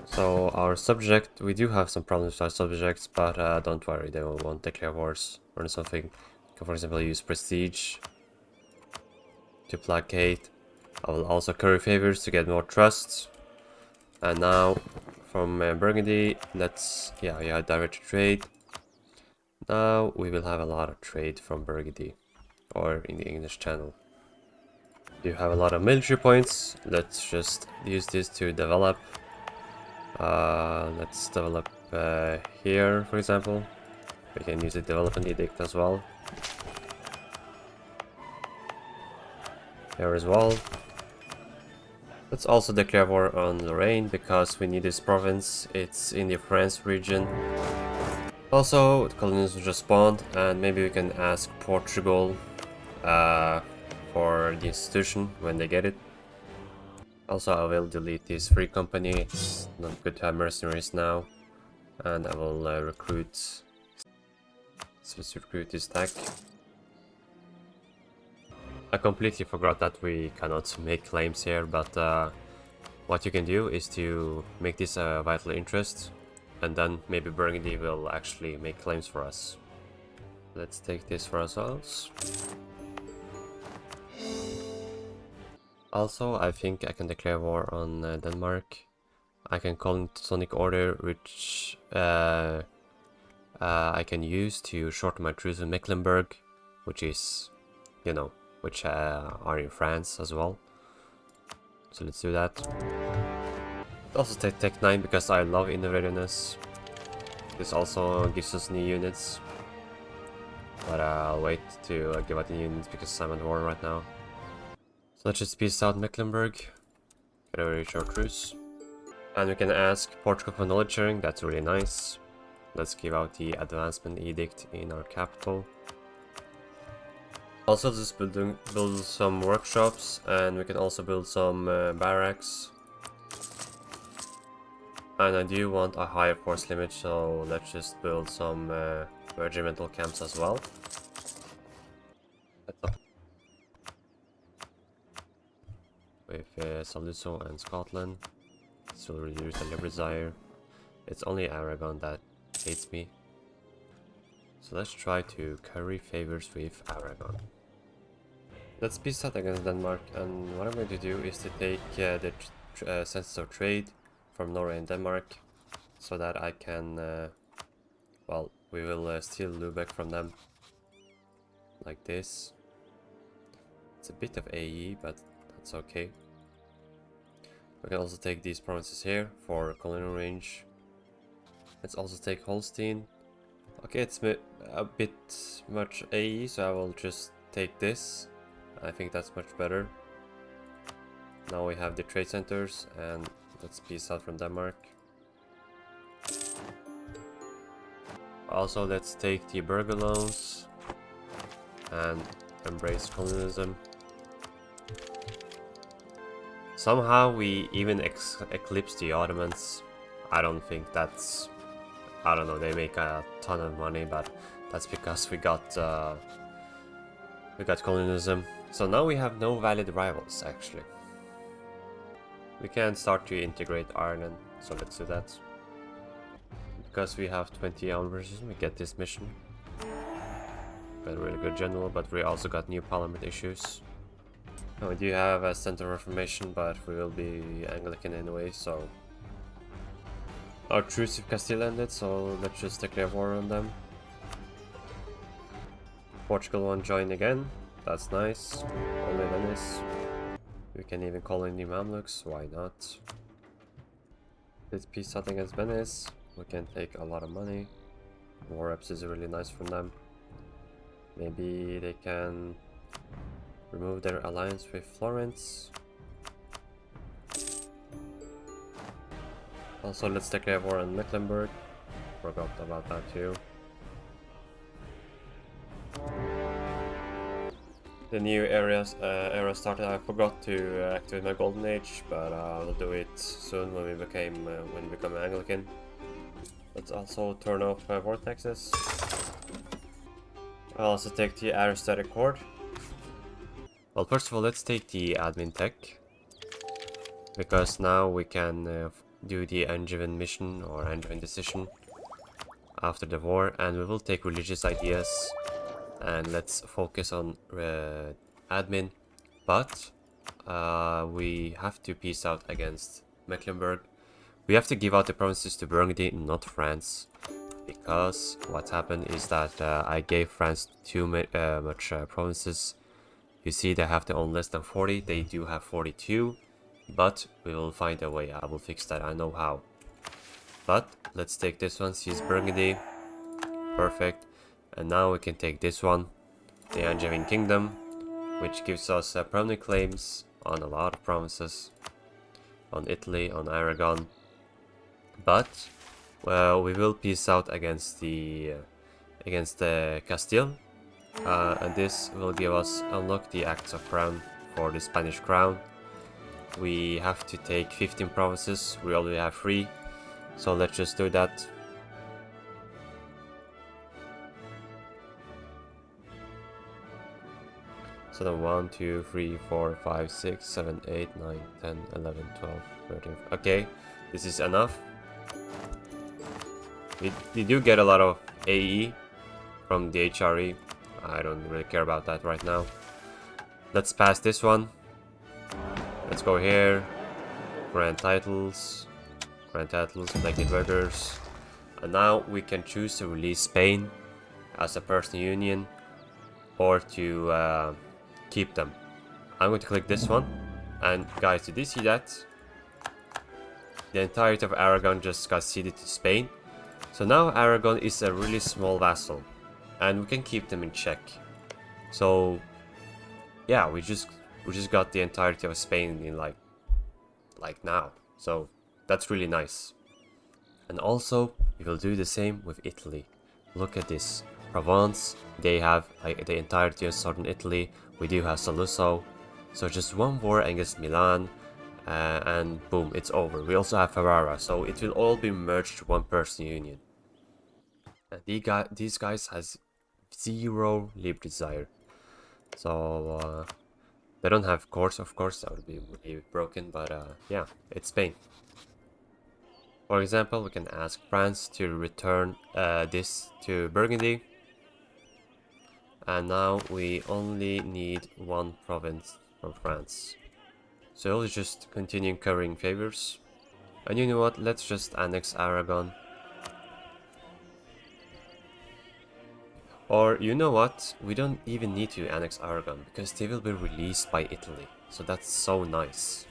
So our subject, we do have some problems with our subjects, but don't worry, they won't declare wars or something. You can, for example, use prestige to placate. I will also curry favors to get more trust. And now from Burgundy, let's direct trade. Now we will have a lot of trade from Burgundy, or in the English Channel. You have a lot of military points. Let's just use this to develop. Let's develop here, for example. We can use the development edict as well. Here as well. Let's also declare war on Lorraine because we need this province. It's in the France region. Also, the colonies just spawned, and maybe we can ask Portugal for the institution when they get it. Also, I will delete this free company. It's not good to have mercenaries now, and I will recruit. Let's recruit this tech. I completely forgot that we cannot make claims here, but what you can do is to make this a vital interest, and then maybe Burgundy will actually make claims for us. Let's take this for ourselves. Also, I think I can declare war on Denmark. I can call in Teutonic Order, which I can use to shorten my truce in Mecklenburg, which is, you know, which are in France as well. So let's do that. Also take Tech 9 because I love innovativeness. This also gives us new units. But I'll wait to give out the units because I'm at war right now. So let's just peace out Mecklenburg. Get a very short truce. And we can ask Portugal for knowledge sharing, that's really nice. Let's give out the advancement edict in our capital. Also just build some workshops, and we can also build some barracks. And I do want a higher force limit, so let's just build some regimental camps as well. With Saluzzo and Scotland. This will reduce the Liberty Desire. It's only Aragon that hates me. So let's try to curry favors with Aragon. Let's peace out against Denmark, and what I'm going to do is to take the census of trade from Norway and Denmark, so that I can, well, we will steal Lubeck from them, like this. It's a bit of AE, but that's okay. We can also take these provinces here for colonial range. Let's also take Holstein. Okay, it's a bit much AE, so I will just take this. I think that's much better. Now we have the trade centers, and let's peace out from Denmark. Also, let's take the Burgundian loans and embrace colonialism. Somehow we even eclipse the Ottomans. I don't think that's... I don't know, they make a ton of money, but that's because we got colonialism. So now we have no valid rivals, actually. We can start to integrate Ireland, so let's do that. Because we have 20 hours, we get this mission. Got a really good general, but we also got new parliament issues. We do have a center of reformation, but we will be Anglican anyway, so... Our truce with Castile ended, so let's just declare war on them. Portugal won't join again, that's nice. Only Venice. We can even call in the Mamluks, why not? Let's peace out against Venice. We can take a lot of money. War reps is really nice from them. Maybe they can remove their alliance with Florence. Also, let's declare war on Mecklenburg. Forgot about that too. The new era started. I forgot to activate my golden age, but I'll do it soon when we become Anglican. Let's also turn off vortexes. I'll also take the aerostatic cord. Well, first of all, let's take the admin tech, because now we can do the Angevin mission or Angevin decision after the war, and we will take religious ideas and let's focus on admin. But we have to peace out against Mecklenburg. We have to give out the provinces to Burgundy, not France, because what happened is that I gave France too much provinces. You see, they have to own less than 40. They do have 42, but we will find a way. I will fix that. I know how. But let's take this one. Seize Burgundy. Perfect. And now we can take this one, the Angevin Kingdom, which gives us permanent claims on a lot of provinces, on Italy, on Aragon. But well, we will peace out against the Castile, and this will give us unlock the Acts of Crown for the Spanish Crown. We have to take 15 provinces. We already have 3, so let's just do that. So then 1, 2, 3, 4, 5, 6, 7, 8, 9, 10, 11, 12, 13. Okay, this is enough. We do get a lot of AE from the HRE. I don't really care about that right now. Let's pass this one. Let's go here. Grant titles, elected workers. And now we can choose to release Spain as a personal union, or to keep them. I'm going to click this one, and guys, did you see that? The entirety of Aragon just got ceded to Spain. So now Aragon is a really small vassal, and we can keep them in check. So yeah, we just got the entirety of Spain in like now. So that's really nice. And also, we will do the same with Italy. Look at this. Provence, they have like the entirety of southern Italy. We do have Saluzzo. So just one war against Milan, and boom, it's over. We also have Ferrara, so it will all be merged to one person union. And these guys has zero liberty desire. So they don't have courts, of course, that would be really broken, but yeah, it's Spain. For example, we can ask France to return this to Burgundy. And now we only need one province from France. So let's just continue covering favors. And you know what, let's just annex Aragon. Or you know what, we don't even need to annex Aragon because they will be released by Italy. So that's so nice.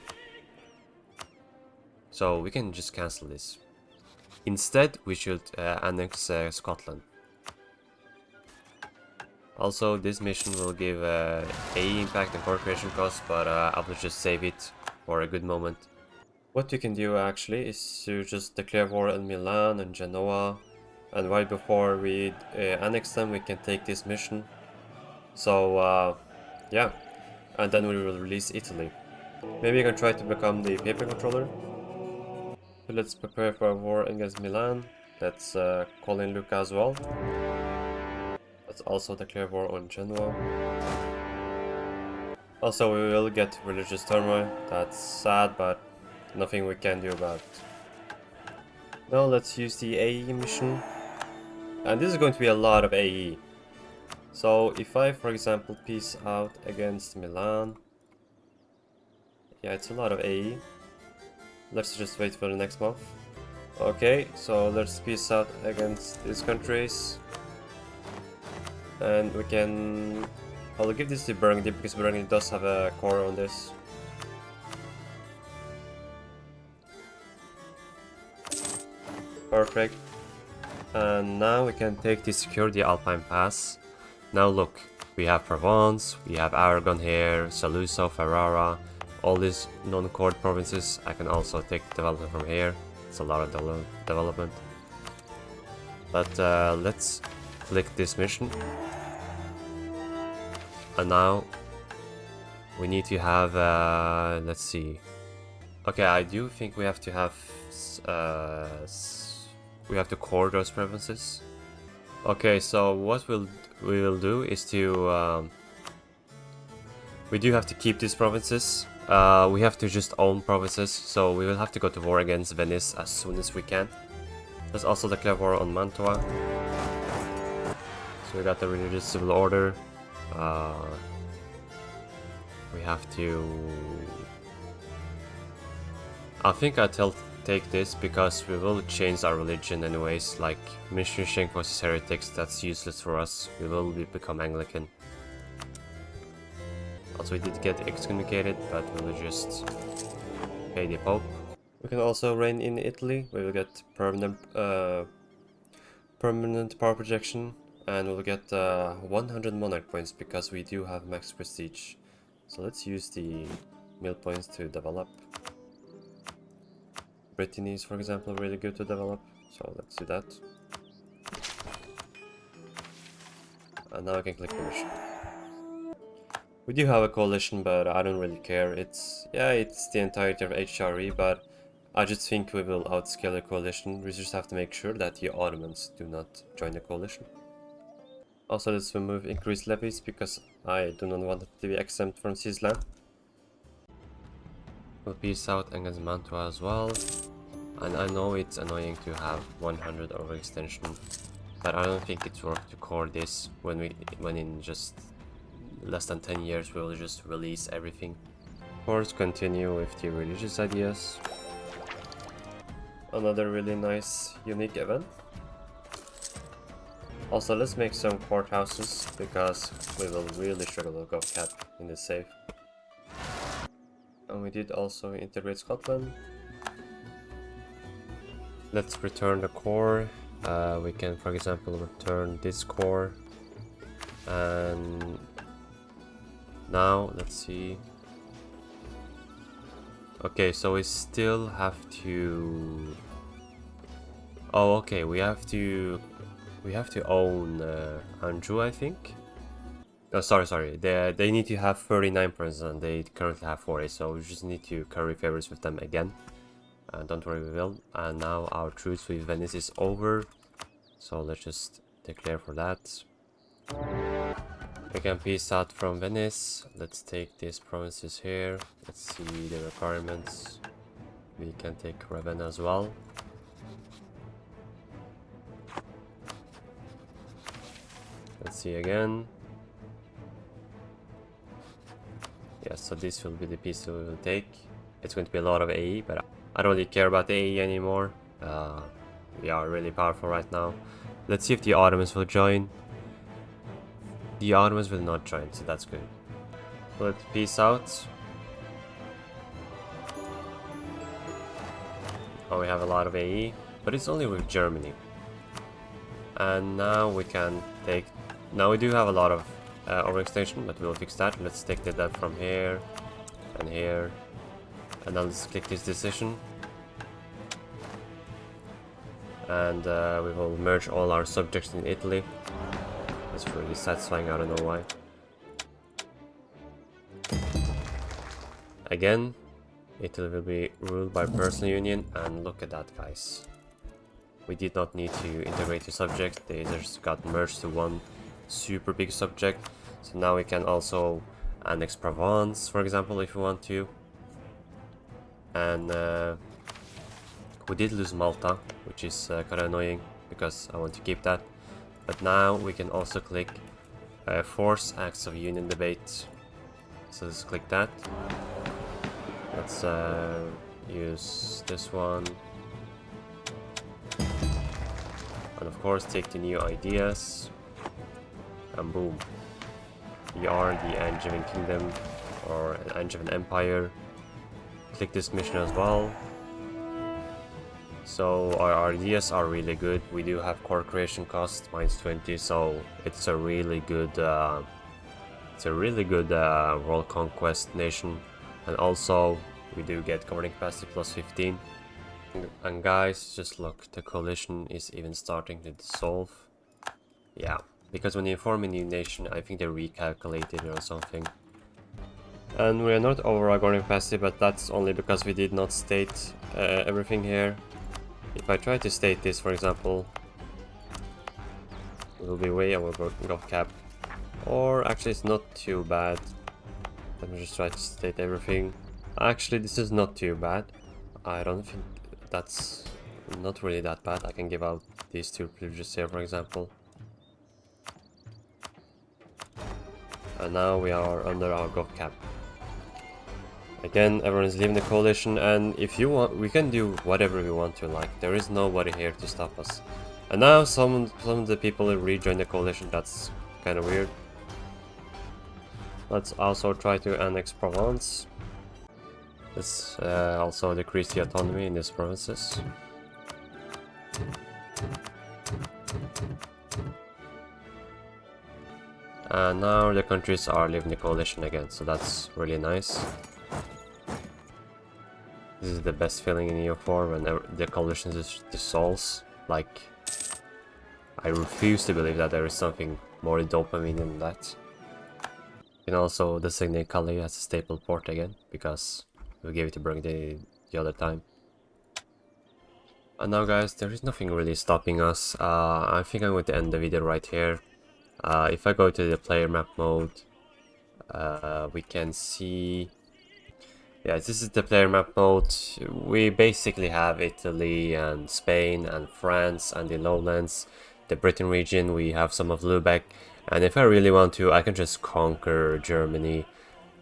So we can just cancel this. Instead, we should annex Scotland. Also, this mission will give AE impact and corporation costs, but I will just save it for a good moment. What you can do actually is to just declare war on Milan and Genoa, and right before we annex them, we can take this mission. So yeah, and then we will release Italy. Maybe you can try to become the paper controller. So let's prepare for a war against Milan. Let's call in Lucca as well. Let's also declare war on Genoa. Also, we will get religious turmoil. That's sad, but nothing we can do about it. Now let's use the AE mission. And this is going to be a lot of AE. So if I, for example, peace out against Milan. Yeah, it's a lot of AE. Let's just wait for the next month. Okay, so let's peace out against these countries. And we can... I'll give this to Burgundy because Burgundy does have a core on this. Perfect. And now we can take the secure the Alpine Pass. Now look, we have Provence, we have Aragon here, Saluzzo, Ferrara, all these non-core provinces. I can also take development from here. It's a lot of development. But let's click this mission. And now we need to have, let's see. Okay, I do think we have to have, we have to core those provinces. Okay, so what we will do is to, we do have to keep these provinces. We have to just own provinces, so we will have to go to war against Venice as soon as we can. Let's also declare war on Mantua. So we got the religious civil order. We have to... I think I'll take this because we will change our religion anyways, like Mission Shank versus heretics, that's useless for us. We will become Anglican. Also we did get excommunicated, but we will just pay the Pope. We can also reign in Italy. We will get permanent power projection, and we'll get 100 monarch points because we do have max prestige. So let's use the mill points to develop. Brittany is, for example, really good to develop, so let's do that. And now I can click the mission. We do have a coalition, but I don't really care. It's the entirety of HRE, but I just think we will outscale the coalition. We just have to make sure that the Ottomans do not join the coalition. Also, let's remove increased levies because I do not want it to be exempt from Sisla. We'll peace out against Mantua as well. And I know it's annoying to have 100 overextension, but I don't think it's worth to core this when in just less than 10 years we will just release everything. Of course, continue with the religious ideas. Another really nice, unique event. Also, let's make some courthouses because we will really struggle to go cap in this save. And we did also integrate Scotland. Let's return the core. We can, for example, return this core. And now, let's see. Okay, so we still have to... Oh, okay, we have to own Anjou, I think. Oh, sorry. They need to have 39%. They currently have 40, so we just need to curry favors with them again. Don't worry, we will. And now our truce with Venice is over, so let's just declare for that. We can peace out from Venice. Let's take these provinces here. Let's see the requirements. We can take Ravenna as well. Let's see again. Yes, so this will be the piece we will take. It's going to be a lot of AE, but I don't really care about the AE anymore. We are really powerful right now. Let's see if the Ottomans will join. The Ottomans will not join, so that's good. Let's peace out. Oh, we have a lot of AE, but it's only with Germany. And now we can take... Now we do have a lot of overextension, but we'll fix that. Let's take that from here and here. And now let's click this decision. And we will merge all our subjects in Italy. That's really satisfying, I don't know why. Again, Italy will be ruled by personal union, and look at that, guys. We did not need to integrate the subject, they just got merged to one super big subject. So now we can also annex Provence, for example, if we want to. And we did lose Malta, which is kind of annoying because I want to keep that. But now we can also click Force Acts of Union Debate. So let's click that. Let's use this one. And of course take the new ideas. And boom. We are the Angevin Kingdom, or an Angevin Empire. Click this mission as well. So our ideas are really good. We do have core creation cost -20, so it's a really good world conquest nation. And also we do get governing capacity +15. And guys, just look, the coalition is even starting to dissolve. Yeah, because when you form a new nation, I think they recalculated it or something. And we are not over our governing capacity, but that's only because we did not state everything here. If I try to state this, for example, it will be way over gov cap. Or actually it's not too bad. Let me just try to state everything. Actually, this is not too bad. I don't think that's not really that bad. I can give out these two privileges here, for example. And now we are under our gov cap. Again, everyone is leaving the coalition, and if you want, we can do whatever we want to, like, there is nobody here to stop us. And now some of the people rejoin the coalition. That's kind of weird. Let's also try to annex Provence. Let's also decrease the autonomy in these provinces. And now the countries are leaving the coalition again, so that's really nice. This is the best feeling in EU4 when the coalition just dissolves. Like, I refuse to believe that there is something more dopamine than that. You can also designate Calais as a staple port again, because we gave it to Burgundy the other time. And now guys, there is nothing really stopping us. I think I'm going to end the video right here. If I go to the player map mode, we can see... Yeah, this is the player map mode. We basically have Italy and Spain and France and the Lowlands. The Britain region, we have some of Lubeck. And if I really want to, I can just conquer Germany.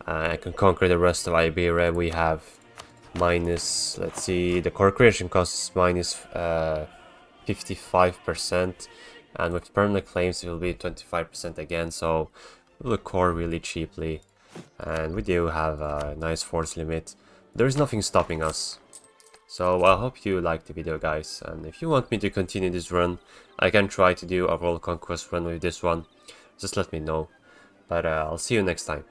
I can conquer the rest of Iberia. We have minus, let's see, the core creation cost is minus 55%. And with permanent claims it will be 25% again, so we'll core really cheaply. And we do have a nice force limit. There is nothing stopping us. So I hope you liked the video, guys, and if you want me to continue this run, I can try to do a world conquest run with this one. Just let me know. But I'll see you next time.